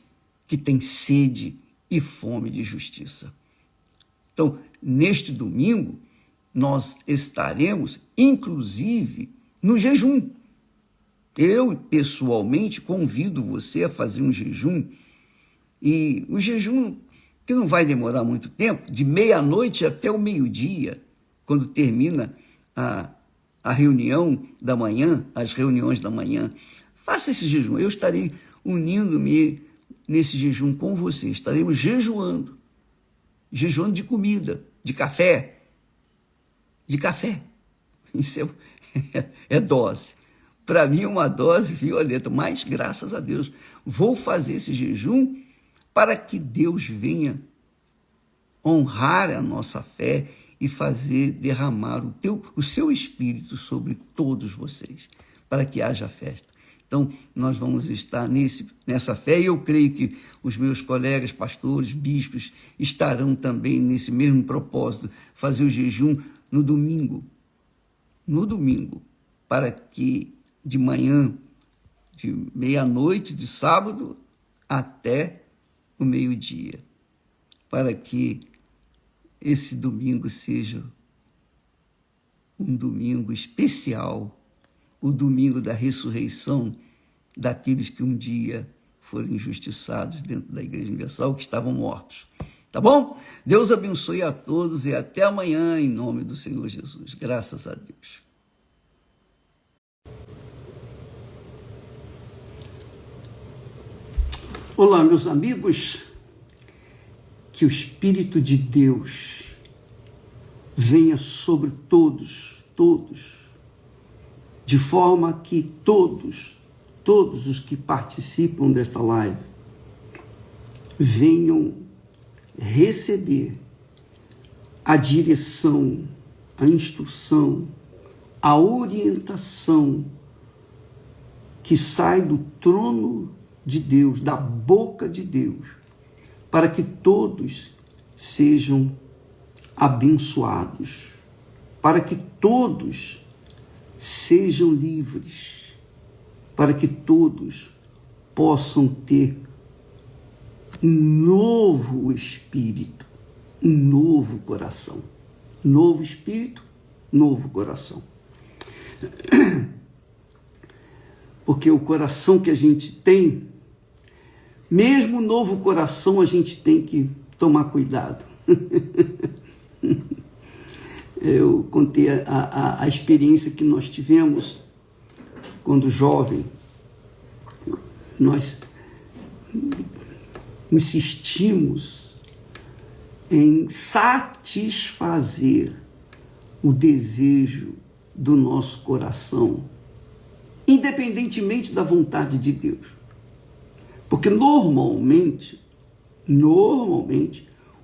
que têm sede e fome de justiça. Então, neste domingo, nós estaremos, inclusive, no jejum. Eu, pessoalmente, convido você a fazer um jejum, e o jejum, que não vai demorar muito tempo, de meia-noite até o meio-dia, quando termina a reunião da manhã, as reuniões da manhã. Faça esse jejum, eu estarei unindo-me nesse jejum com você, estaremos jejuando de comida, de café, isso é dose. Para mim é uma dose violenta, mas graças a Deus, vou fazer esse jejum para que Deus venha honrar a nossa fé e fazer derramar o seu Espírito sobre todos vocês, para que haja festa. Então, nós vamos estar nessa fé, e eu creio que os meus colegas, pastores, bispos, estarão também nesse mesmo propósito, fazer o jejum no domingo, para que de manhã, de meia-noite de sábado até o meio-dia, para que esse domingo seja um domingo especial, o domingo da ressurreição daqueles que um dia foram injustiçados dentro da Igreja Universal, que estavam mortos. Tá bom? Deus abençoe a todos e até amanhã, em nome do Senhor Jesus. Graças a Deus. Olá, meus amigos, que o Espírito de Deus venha sobre todos, de forma que todos os que participam desta live venham receber a direção, a instrução, a orientação que sai do trono de Deus, da boca de Deus, para que todos sejam abençoados, para que todos sejam livres, para que todos possam ter um novo espírito, um novo coração. Novo espírito, novo coração. Porque o coração que a gente tem, mesmo o novo coração, a gente tem que tomar cuidado. Eu contei a experiência que nós tivemos quando jovem. Nós insistimos em satisfazer o desejo do nosso coração, independentemente da vontade de Deus. Porque normalmente,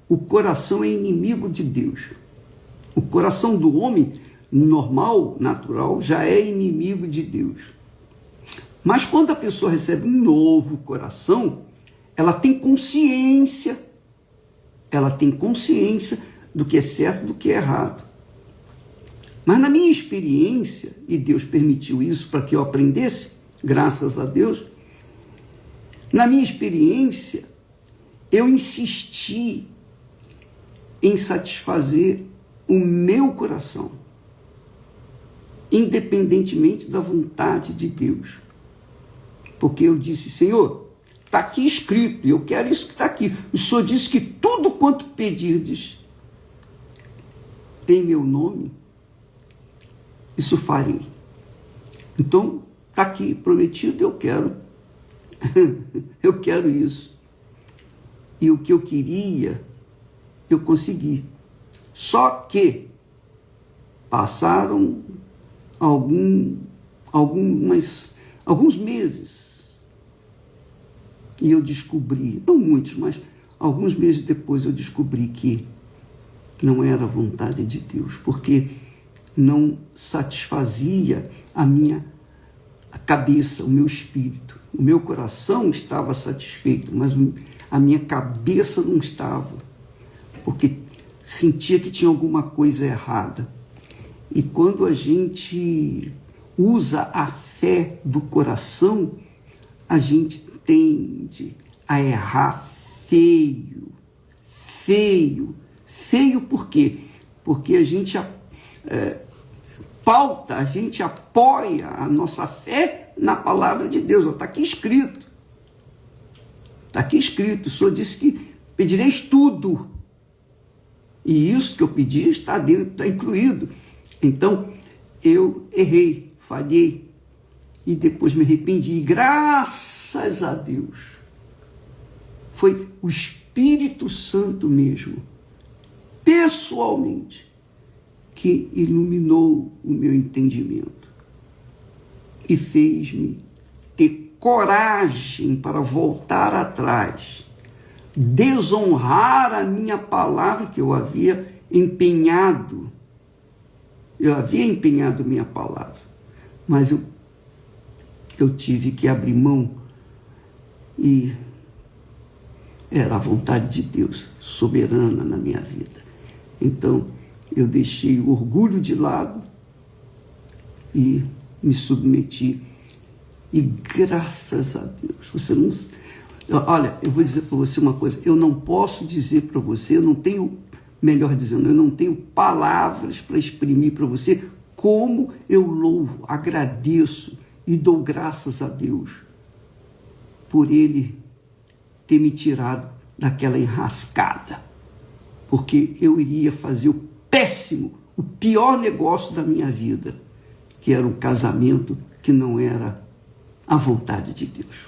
o coração é inimigo de Deus. O coração do homem normal, natural, já é inimigo de Deus. Mas quando a pessoa recebe um novo coração, ela tem consciência do que é certo e do que é errado. Mas na minha experiência, e Deus permitiu isso para que eu aprendesse, graças a Deus, na minha experiência, eu insisti em satisfazer o meu coração, independentemente da vontade de Deus. Porque eu disse, Senhor, está aqui escrito, e eu quero isso que está aqui. O Senhor disse que tudo quanto pedirdes em meu nome, isso farei. Então, está aqui prometido, eu quero. Eu quero isso. E o que eu queria, eu consegui. Só que passaram alguns meses e eu descobri, não muitos, mas alguns meses depois eu descobri que não era a vontade de Deus, porque não satisfazia a minha cabeça, o meu espírito. O meu coração estava satisfeito, mas a minha cabeça não estava, porque sentia que tinha alguma coisa errada. E quando a gente usa a fé do coração, a gente tende a errar feio. Feio por quê? Porque a gente pauta, a gente apoia a nossa fé na palavra de Deus. Está aqui escrito. Está aqui escrito. O Senhor disse que pedireis tudo. E isso que eu pedi está dentro, está incluído. Então, eu errei, falhei. E depois me arrependi. E graças a Deus, foi o Espírito Santo mesmo, pessoalmente, que iluminou o meu entendimento e fez-me ter coragem para voltar atrás, desonrar a minha palavra que eu havia empenhado. Eu havia empenhado minha palavra, mas eu tive que abrir mão e era a vontade de Deus soberana na minha vida. Então, eu deixei o orgulho de lado e me submeti. E graças a Deus, você não... Olha, eu vou dizer para você uma coisa, eu não posso dizer para você, eu não tenho, melhor dizendo, eu não tenho palavras para exprimir para você como eu louvo, agradeço e dou graças a Deus por Ele ter me tirado daquela enrascada, porque eu iria fazer o péssimo, o pior negócio da minha vida, que era um casamento que não era a vontade de Deus.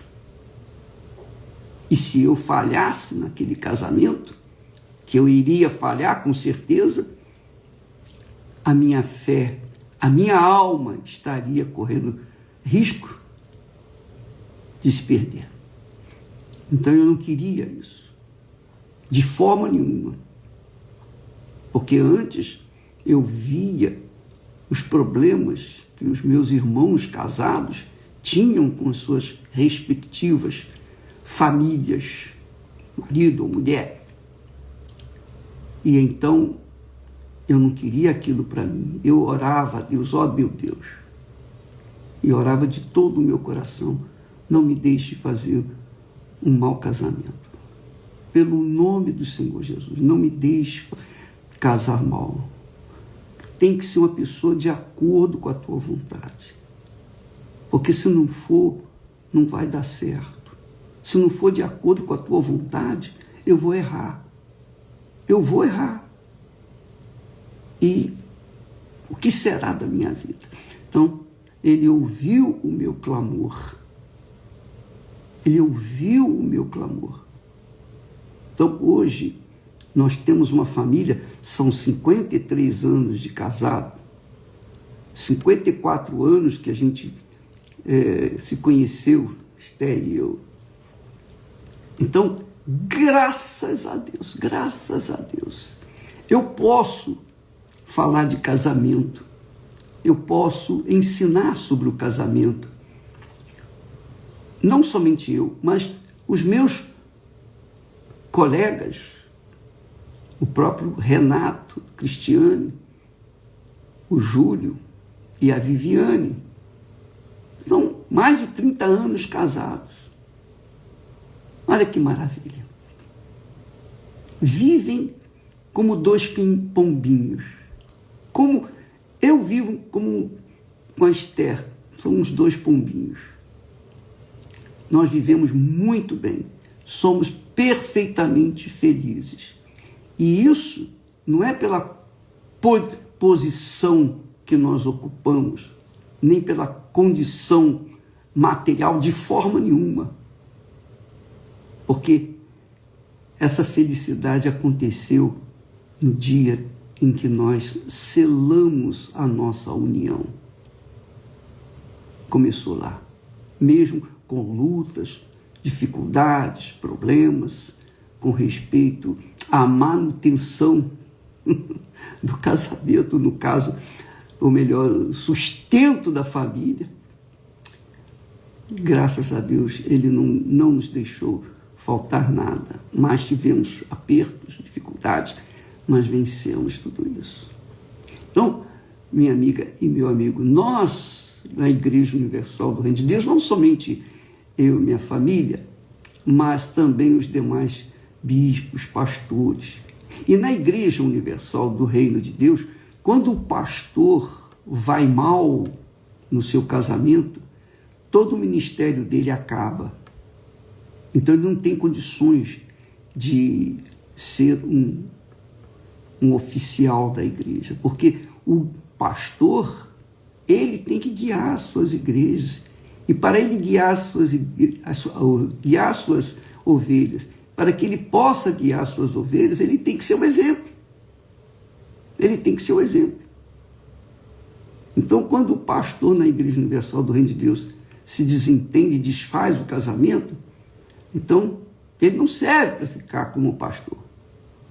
E se eu falhasse naquele casamento, que eu iria falhar com certeza, a minha fé, a minha alma estaria correndo risco de se perder. Então eu não queria isso, de forma nenhuma. Porque antes eu via os problemas que os meus irmãos casados tinham com suas respectivas famílias, marido ou mulher. E então eu não queria aquilo para mim. Eu orava a Deus, ó meu Deus, e orava de todo o meu coração, não me deixe fazer um mau casamento. Pelo nome do Senhor Jesus, não me deixe casar mal. Tem que ser uma pessoa de acordo com a tua vontade. Porque se não for, não vai dar certo. Se não for de acordo com a tua vontade, eu vou errar. Eu vou errar. E o que será da minha vida? Então, Ele ouviu o meu clamor. Ele ouviu o meu clamor. Então, hoje, nós temos uma família, são 53 anos de casado, 54 anos que a gente se conheceu, Esté e eu. Então, graças a Deus, eu posso falar de casamento, eu posso ensinar sobre o casamento. Não somente eu, mas os meus colegas, o próprio Renato, Cristiane, o Júlio e a Viviane, estão mais de 30 anos casados. Olha que maravilha. Vivem como dois pombinhos. Como eu vivo com a Esther, somos dois pombinhos. Nós vivemos muito bem, somos perfeitamente felizes. E isso não é pela posição que nós ocupamos, nem pela condição material de forma nenhuma. Porque essa felicidade aconteceu no dia em que nós selamos a nossa união. Começou lá, mesmo com lutas, dificuldades, problemas, com respeito à manutenção do casamento, no caso, ou melhor, sustento da família. Graças a Deus, Ele não nos deixou faltar nada, mas tivemos apertos, dificuldades, mas vencemos tudo isso. Então, minha amiga e meu amigo, nós, na Igreja Universal do Reino de Deus, não somente eu e minha família, mas também os demais bispos, pastores. E na Igreja Universal do Reino de Deus, quando o pastor vai mal no seu casamento, todo o ministério dele acaba. Então ele não tem condições de ser um oficial da igreja, porque o pastor, ele tem que guiar as suas igrejas, e para ele guiar as suas ovelhas, para que ele possa guiar as suas ovelhas, ele tem que ser o exemplo. Ele tem que ser o exemplo. Então, quando o pastor na Igreja Universal do Reino de Deus se desentende e desfaz o casamento, então ele não serve para ficar como pastor.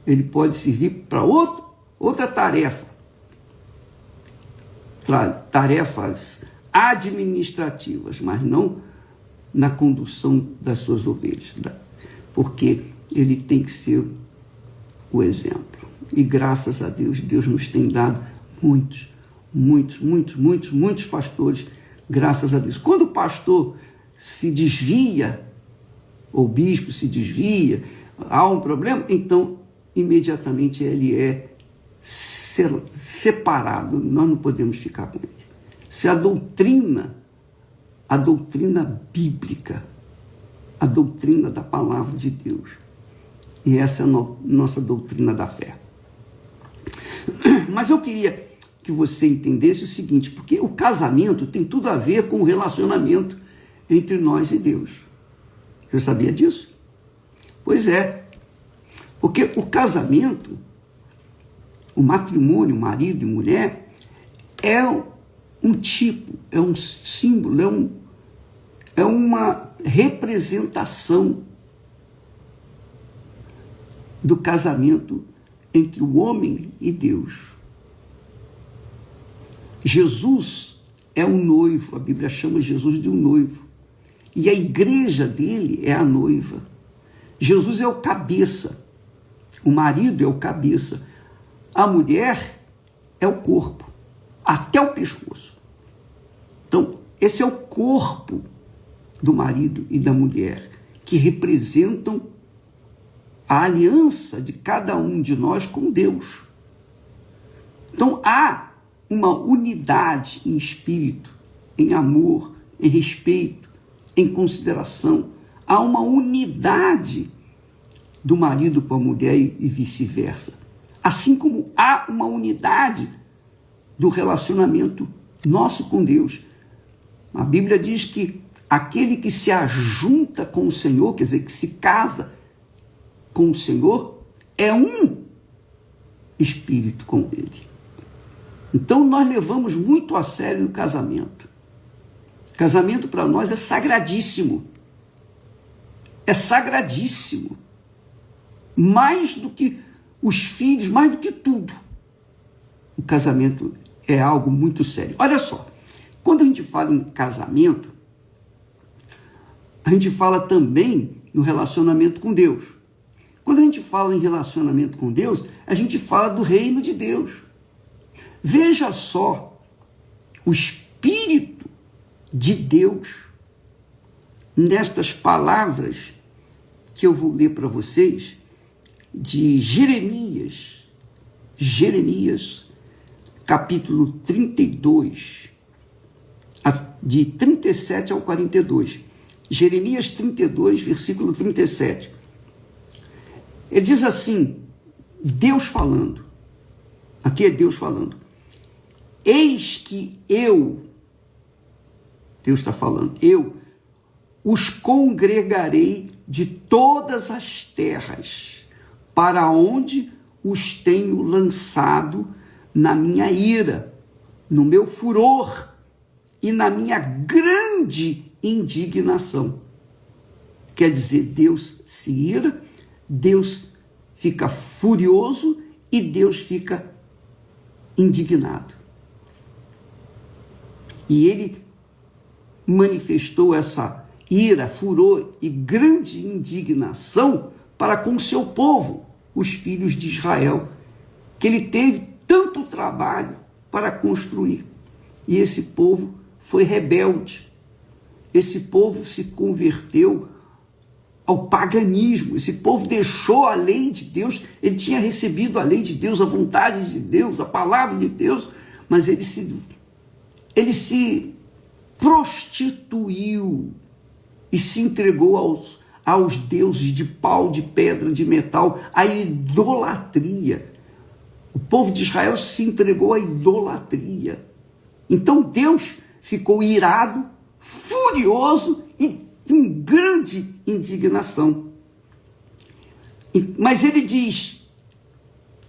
Ele pode servir para outra tarefa. Tarefas administrativas, mas não na condução das suas ovelhas. Porque ele tem que ser o exemplo. E graças a Deus, Deus nos tem dado muitos pastores, graças a Deus. Quando o pastor se desvia, ou o bispo se desvia, há um problema, então imediatamente ele é separado, nós não podemos ficar com ele. Se a doutrina bíblica, a doutrina da palavra de Deus, e essa é a nossa doutrina da fé. Mas eu queria que você entendesse o seguinte, porque o casamento tem tudo a ver com o relacionamento entre nós e Deus. Você sabia disso? Pois é, porque o casamento, o matrimônio, marido e mulher, é um tipo, é um símbolo, é uma representação do casamento entre o homem e Deus. Jesus é um noivo, a Bíblia chama Jesus de um noivo, e a igreja dele é a noiva. Jesus é o cabeça, o marido é o cabeça, a mulher é o corpo, até o pescoço. Então, esse é o corpo do marido e da mulher, que representam a aliança de cada um de nós com Deus. Então, há uma unidade em espírito, em amor, em respeito, em consideração. Há uma unidade do marido com a mulher e vice-versa. Assim como há uma unidade do relacionamento nosso com Deus. A Bíblia diz que aquele que se ajunta com o Senhor, quer dizer, que se casa com o Senhor, é um espírito com ele. Então nós levamos muito a sério o casamento. Casamento para nós é sagradíssimo. É sagradíssimo. Mais do que os filhos, mais do que tudo. O casamento é algo muito sério. Olha só, quando a gente fala em casamento, a gente fala também no relacionamento com Deus. Quando a gente fala em relacionamento com Deus, a gente fala do reino de Deus. Veja só o Espírito de Deus nestas palavras que eu vou ler para vocês de Jeremias, capítulo 32, de 37 ao 42. Jeremias 32, versículo 37. Ele diz assim, Deus falando, aqui é Deus falando, eis que eu, Deus está falando, eu os congregarei de todas as terras, para onde os tenho lançado na minha ira, no meu furor e na minha grande indignação. Quer dizer, Deus se ira, Deus fica furioso e Deus fica indignado. E ele manifestou essa ira, furor e grande indignação para com o seu povo, os filhos de Israel, que ele teve tanto trabalho para construir. E esse povo foi rebelde. Esse povo se converteu ao paganismo. Esse povo deixou a lei de Deus. Ele tinha recebido a lei de Deus, a vontade de Deus, a palavra de Deus, mas ele se prostituiu e se entregou aos deuses de pau, de pedra, de metal, à idolatria. O povo de Israel se entregou à idolatria. Então Deus ficou irado, furioso e com grande indignação. Mas ele diz,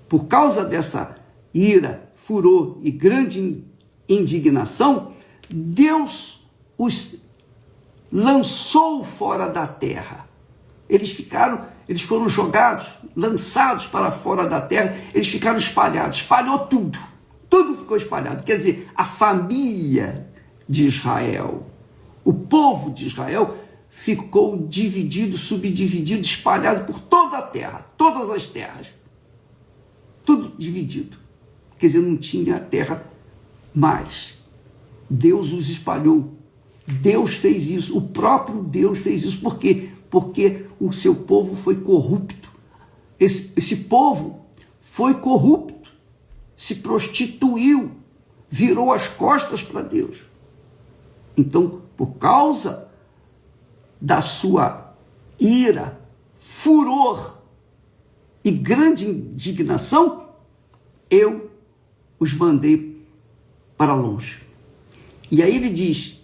por causa dessa ira, furor e grande indignação, Deus os lançou fora da terra. Eles foram jogados, lançados para fora da terra, eles ficaram espalhados, espalhou tudo ficou espalhado. Quer dizer, a família de Israel, o povo de Israel ficou dividido, subdividido, espalhado por toda a terra, todas as terras, tudo dividido. Quer dizer, não tinha terra mais. Deus os espalhou. Deus fez isso, o próprio Deus fez isso. Por quê? Porque o seu povo foi corrupto. Esse povo foi corrupto, se prostituiu, virou as costas para Deus. Então, por causa da sua ira, furor e grande indignação, eu os mandei para longe. E aí ele diz,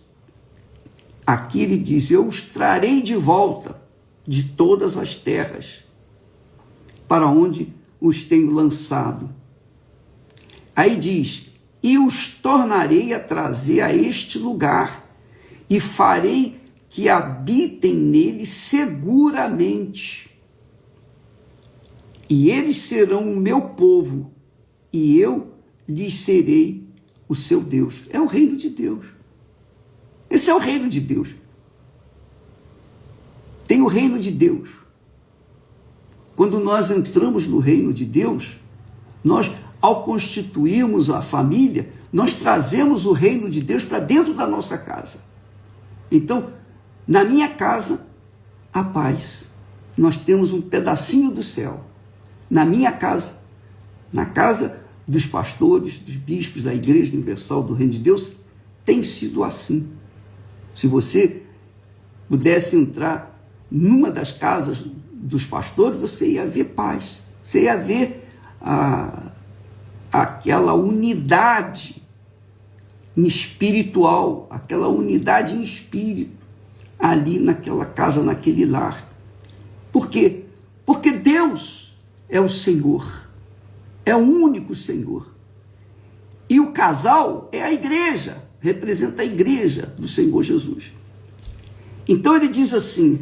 eu os trarei de volta de todas as terras para onde os tenho lançado. Aí diz, e os tornarei a trazer a este lugar, e farei que habitem nele seguramente. E eles serão o meu povo, e eu lhes serei o seu Deus. É o reino de Deus. Esse é o reino de Deus. Tem o reino de Deus. Quando nós entramos no reino de Deus, nós, ao constituirmos a família, nós trazemos o reino de Deus para dentro da nossa casa. Então, na minha casa, a paz. Nós temos um pedacinho do céu. Na minha casa, na casa dos pastores, dos bispos, da Igreja Universal do Reino de Deus, tem sido assim. Se você pudesse entrar numa das casas dos pastores, você ia ver paz. Você ia ver aquela unidade espiritual, aquela unidade em espírito, ali naquela casa, naquele lar. Por quê? Porque Deus é o Senhor, é o único Senhor. E o casal é a igreja, representa a igreja do Senhor Jesus. Então ele diz assim,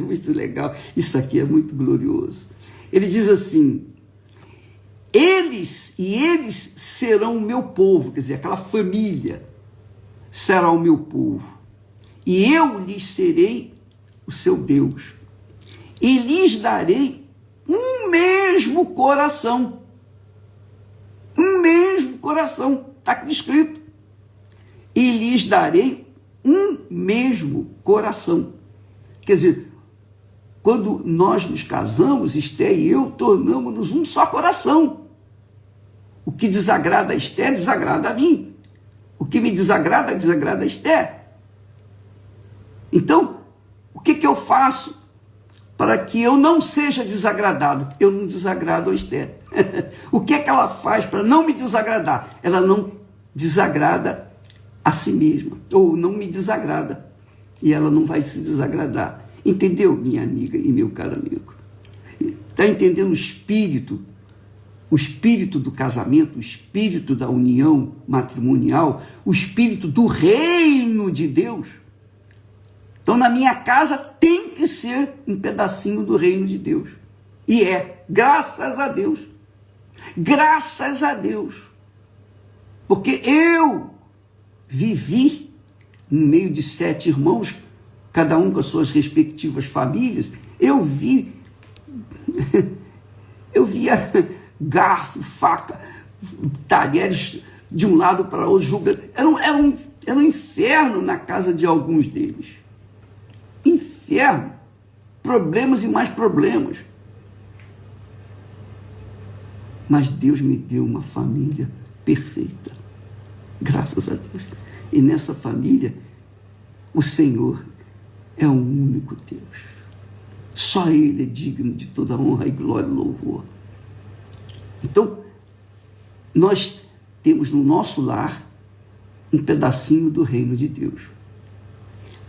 muito legal, isso aqui é muito glorioso. Ele diz assim, eles serão o meu povo, quer dizer, aquela família será o meu povo, e eu lhes serei o seu Deus, e lhes darei um mesmo coração. Um mesmo coração, está aqui escrito. E lhes darei um mesmo coração. Quer dizer, quando nós nos casamos, Esther e eu, tornamos-nos um só coração. O que desagrada a Esther, desagrada a mim. O que me desagrada, desagrada a Esther. Então, o que eu faço para que eu não seja desagradado? Eu não desagrado a Esther. O que é que ela faz para não me desagradar? Ela não desagrada a si mesma, ou não me desagrada, e ela não vai se desagradar. Entendeu, minha amiga e meu caro amigo? Está entendendo o espírito o espírito do casamento, o espírito da união matrimonial, o espírito do reino de Deus. Então, na minha casa tem que ser um pedacinho do reino de Deus. E graças a Deus. Graças a Deus. Porque eu vivi no meio de 7 irmãos, cada um com as suas respectivas famílias. Eu via garfo, faca, talheres de um lado para o outro, julgando. Era um inferno na casa de alguns deles. Inferno. Problemas e mais problemas. Mas Deus me deu uma família perfeita. Graças a Deus. E nessa família, o Senhor é o único Deus. Só Ele é digno de toda honra e glória e louvor. Então, nós temos no nosso lar um pedacinho do reino de Deus.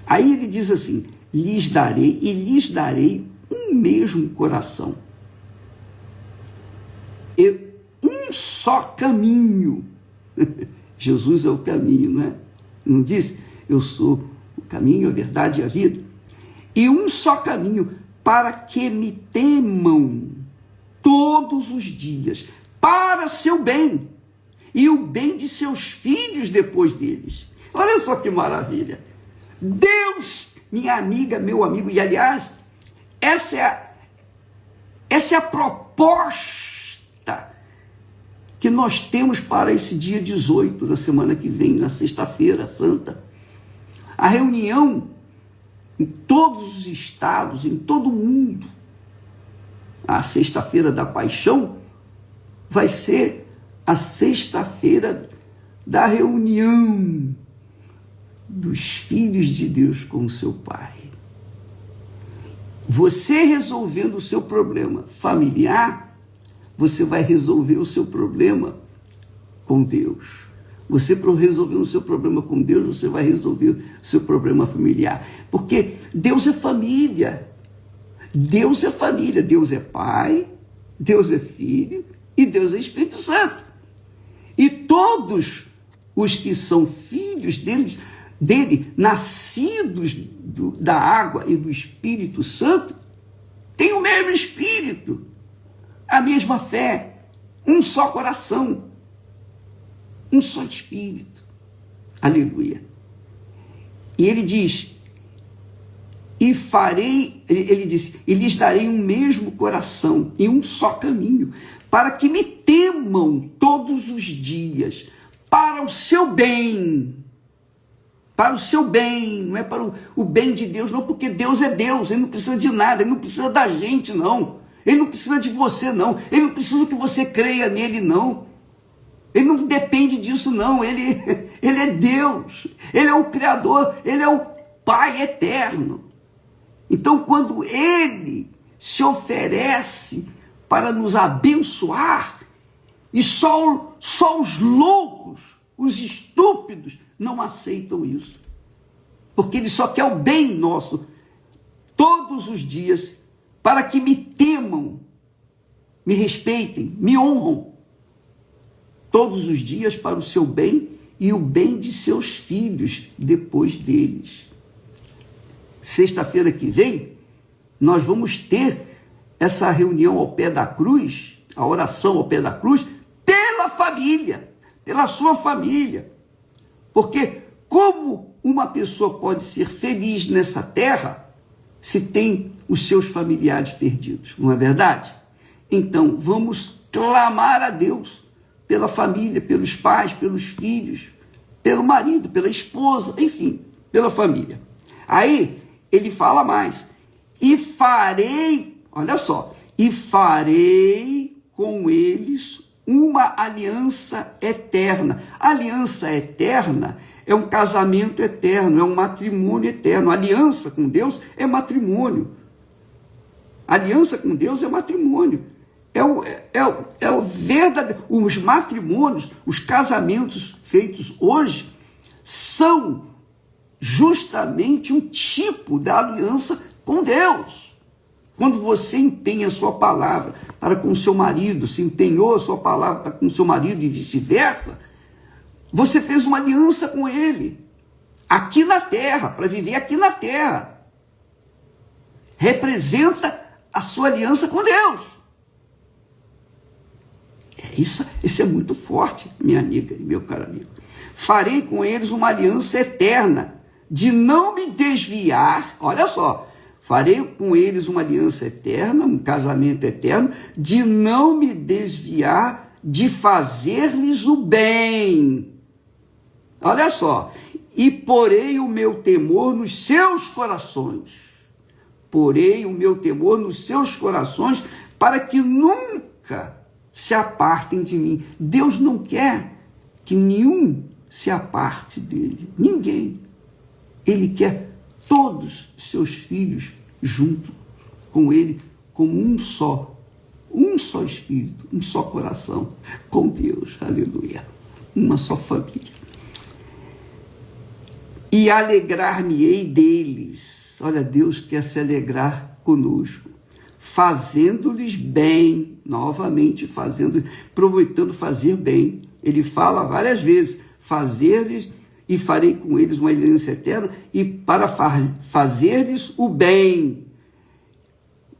Aí ele diz assim, lhes darei um mesmo coração. Um só caminho. Jesus é o caminho, né? Não disse? Eu sou o caminho, a verdade e a vida. E um só caminho, para que me temam todos os dias, para seu bem, e o bem de seus filhos depois deles. Olha só que maravilha. Deus, minha amiga, meu amigo, e aliás, essa é a proposta que nós temos para esse dia 18 da semana que vem, na sexta-feira santa. A reunião em todos os estados, em todo o mundo. A sexta-feira da paixão vai ser a sexta-feira da reunião dos filhos de Deus com o seu Pai. Você resolvendo o seu problema familiar, você vai resolver o seu problema com Deus. Você, para resolver o seu problema com Deus, você vai resolver o seu problema familiar. Porque Deus é família. Deus é família. Deus é Pai, Deus é Filho e Deus é Espírito Santo. E todos os que são filhos dele, nascidos da água e do Espírito Santo, têm o mesmo Espírito, a mesma fé, um só coração, um só Espírito. Aleluia. E ele diz, e lhes darei um mesmo coração e um só caminho, para que me temam todos os dias, para o seu bem. Para o seu bem, não é para o bem de Deus, não, porque Deus é Deus, Ele não precisa de nada, Ele não precisa da gente, não. Ele não precisa de você, não. Ele não precisa que você creia nele, não. Ele não depende disso, não. Ele é Deus. Ele é o Criador. Ele é o Pai eterno. Então, quando Ele se oferece para nos abençoar, e só os loucos, os estúpidos, não aceitam isso. Porque Ele só quer o bem nosso, todos os dias, para que me temam, me respeitem, me honram, todos os dias para o seu bem e o bem de seus filhos depois deles. Sexta-feira que vem, nós vamos ter essa reunião ao pé da cruz, a oração ao pé da cruz, pela família, pela sua família. Porque como uma pessoa pode ser feliz nessa terra se tem os seus familiares perdidos, não é verdade? Então, vamos clamar a Deus pela família, pelos pais, pelos filhos, pelo marido, pela esposa, enfim, pela família. Aí, ele fala mais, e farei, olha só, e farei com eles uma aliança eterna. A aliança eterna é um casamento eterno, é um matrimônio eterno. A aliança com Deus é matrimônio. A aliança com Deus é matrimônio. É o verdadeiro. Os matrimônios, os casamentos feitos hoje, são justamente um tipo da aliança com Deus. Quando você empenha a sua palavra para com o seu marido, se empenhou a sua palavra para com o seu marido e vice-versa, você fez uma aliança com ele, aqui na terra, para viver aqui na terra. Representa a sua aliança com Deus. Isso é muito forte, minha amiga e meu caro amigo. Farei com eles uma aliança eterna, de não me desviar, olha só, farei com eles uma aliança eterna, um casamento eterno, de não me desviar de fazer-lhes o bem. Olha só, e porei o meu temor nos seus corações. Porei o meu temor nos seus corações para que nunca se apartem de mim. Deus não quer que nenhum se aparte dele. Ninguém. Ele quer todos os seus filhos junto com ele, como um só espírito, um só coração com Deus. Aleluia. Uma só família. E alegrar-me-ei deles. Olha, Deus quer se alegrar conosco, fazendo-lhes bem, novamente aproveitando fazer bem. Ele fala várias vezes, fazer-lhes, e farei com eles uma aliança eterna, e para fazer-lhes o bem.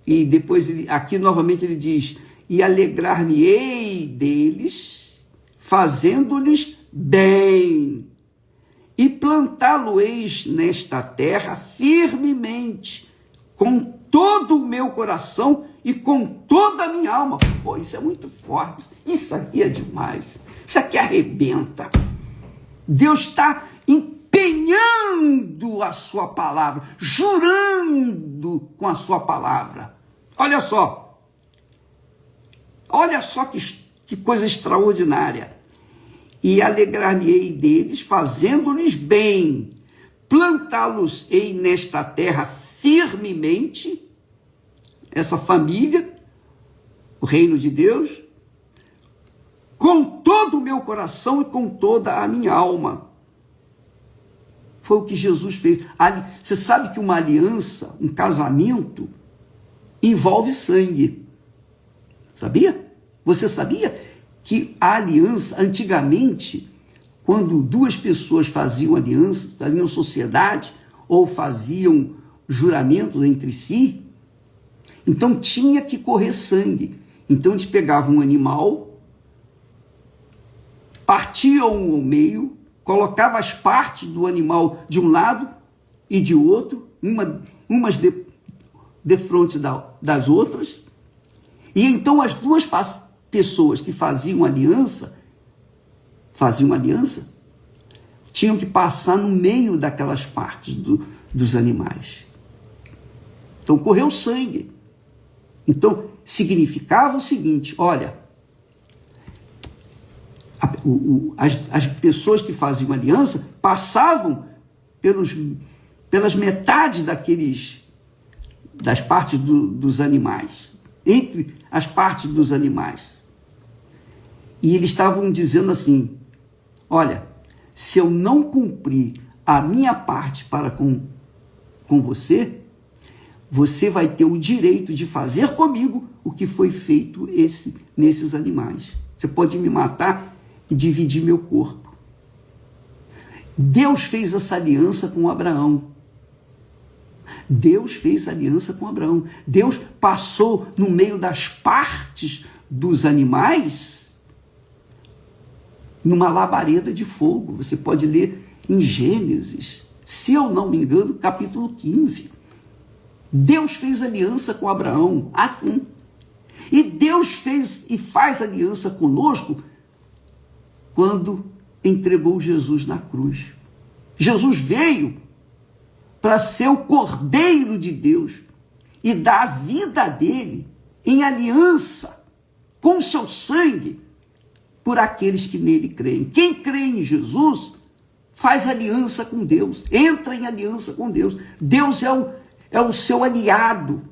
E depois, aqui novamente ele diz, e alegrar-me-ei deles, fazendo-lhes bem, e plantá-lo-eis nesta terra firmemente, com todo o meu coração e com toda a minha alma. Pô, isso é muito forte, isso aqui é demais, isso aqui arrebenta. Deus está empenhando a sua palavra, jurando com a sua palavra. Olha só que coisa extraordinária. E alegrar-me-ei deles, fazendo-lhes bem, plantá-los-ei nesta terra firmemente, essa família, o reino de Deus, com todo o meu coração e com toda a minha alma. Foi o que Jesus fez. Você sabe que uma aliança, um casamento, envolve sangue. Sabia? Você sabia que a aliança, antigamente, quando duas pessoas faziam aliança, faziam sociedade, ou faziam juramento entre si, então tinha que correr sangue. Então eles pegavam um animal, partiam ao meio, colocavam as partes do animal de um lado e de outro, umas de frente das outras, e então as duas pessoas que faziam aliança, tinham que passar no meio daquelas partes dos animais. Então correu sangue. Então significava o seguinte, olha, as pessoas que faziam aliança passavam pelas metades das partes dos animais, entre as partes dos animais. E eles estavam dizendo assim, olha, se eu não cumprir a minha parte para com você, você vai ter o direito de fazer comigo o que foi feito nesses animais. Você pode me matar e dividir meu corpo. Deus fez essa aliança com Abraão. Deus fez aliança com Abraão. Deus passou no meio das partes dos animais numa labareda de fogo. Você pode ler em Gênesis, se eu não me engano, capítulo 15. Deus fez aliança com Abraão, assim. E Deus fez e faz aliança conosco quando entregou Jesus na cruz. Jesus veio para ser o Cordeiro de Deus e dar a vida dele em aliança com o seu sangue por aqueles que nele creem. Quem crê em Jesus faz aliança com Deus, entra em aliança com Deus. Deus é o seu aliado,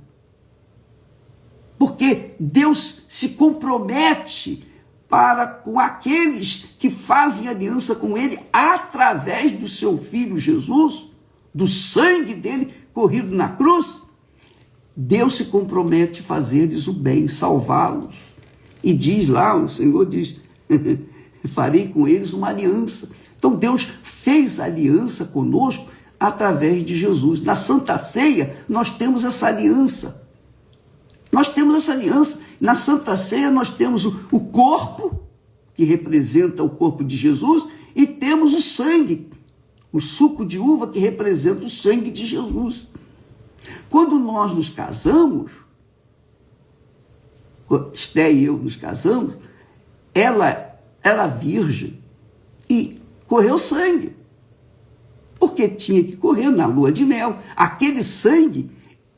porque Deus se compromete para com aqueles que fazem aliança com ele através do seu Filho Jesus, do sangue dele corrido na cruz. Deus se compromete a fazer-lhes o bem, salvá-los. E diz lá, o Senhor diz, farei com eles uma aliança. Então Deus fez aliança conosco através de Jesus. Na Santa Ceia, nós temos essa aliança. Nós temos essa aliança. Na Santa Ceia, nós temos o corpo, que representa o corpo de Jesus, e temos o sangue, o suco de uva, que representa o sangue de Jesus. Quando nós nos casamos, Esté e eu nos casamos, ela era virgem e correu sangue. Porque tinha que correr na lua de mel. Aquele sangue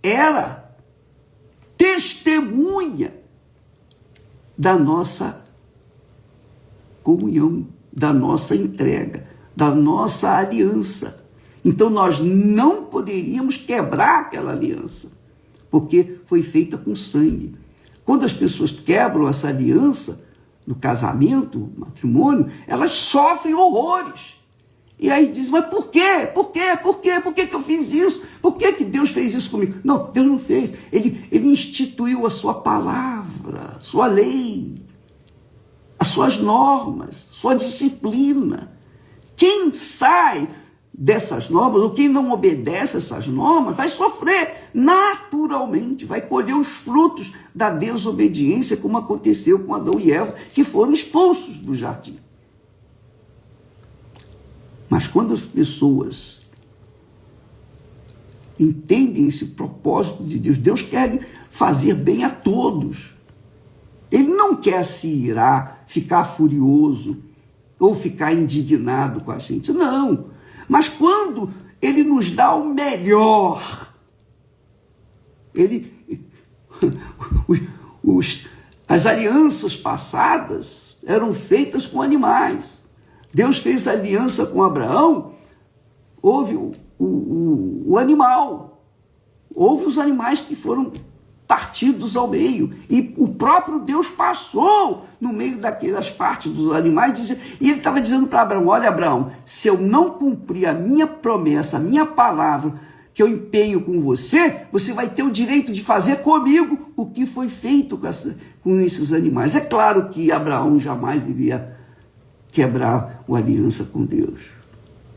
era testemunha da nossa comunhão, da nossa entrega, da nossa aliança. Então nós não poderíamos quebrar aquela aliança, porque foi feita com sangue. Quando as pessoas quebram essa aliança, no casamento, no matrimônio, elas sofrem horrores. E aí dizem, mas por quê? Por quê? Por quê? Por que que eu fiz isso? Por que que Deus fez isso comigo? Não, Deus não fez. Ele instituiu a sua palavra, a sua lei, as suas normas, sua disciplina. Quem sai dessas normas, ou quem não obedece essas normas, vai sofrer naturalmente, vai colher os frutos da desobediência, como aconteceu com Adão e Eva, que foram expulsos do jardim. Mas quando as pessoas entendem esse propósito de Deus, Deus quer fazer bem a todos. Ele não quer se irar, ficar furioso ou ficar indignado com a gente, não. Mas quando ele nos dá o melhor, as alianças passadas eram feitas com animais. Deus fez aliança com Abraão, houve o animal, houve os animais que foram partidos ao meio, e o próprio Deus passou no meio daquelas partes dos animais, e ele estava dizendo para Abraão, olha Abraão, se eu não cumprir a minha promessa, a minha palavra, que eu empenho com você, você vai ter o direito de fazer comigo o que foi feito com esses animais. É claro que Abraão jamais iria quebrar a aliança com Deus,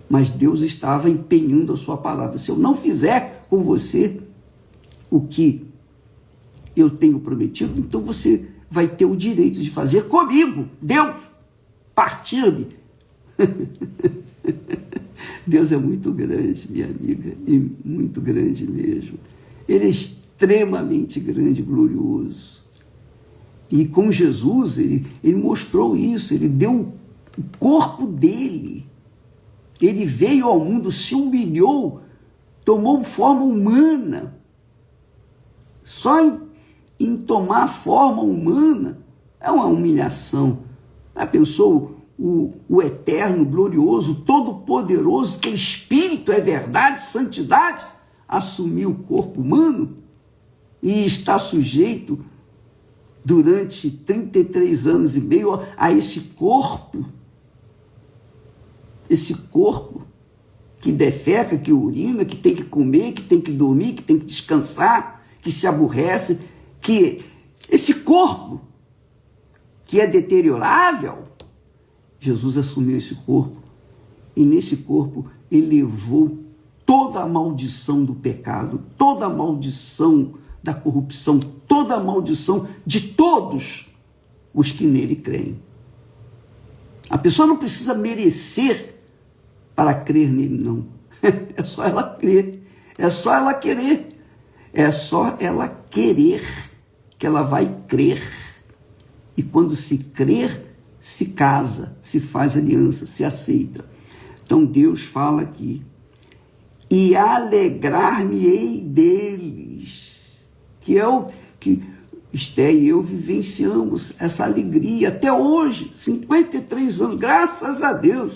mas Deus estava empenhando a sua palavra. Se eu não fizer com você o que eu tenho prometido, então você vai ter o direito de fazer comigo, Deus, partir-me. Deus é muito grande, minha amiga, e muito grande mesmo. Ele é extremamente grande e glorioso. E com Jesus, ele mostrou isso, ele deu o corpo dele. Ele veio ao mundo, se humilhou, tomou forma humana. Só em tomar forma humana é uma humilhação. Já pensou o eterno, glorioso, todo-poderoso, que é espírito, é verdade, santidade, assumiu o corpo humano e está sujeito durante 33 anos e meio a esse corpo que defeca, que urina, que tem que comer, que tem que dormir, que tem que descansar, que se aborrece, que esse corpo que é deteriorável, Jesus assumiu esse corpo, e nesse corpo ele levou toda a maldição do pecado, toda a maldição da corrupção, toda a maldição de todos os que nele creem. A pessoa não precisa merecer para crer nele, não. É só ela crer, é só ela querer, é só ela querer que ela vai crer. E quando se crer, se casa, se faz aliança, se aceita. Então Deus fala aqui, e alegrar-me-ei deles, que é o que Esté e eu vivenciamos, essa alegria até hoje, 53 anos, graças a Deus.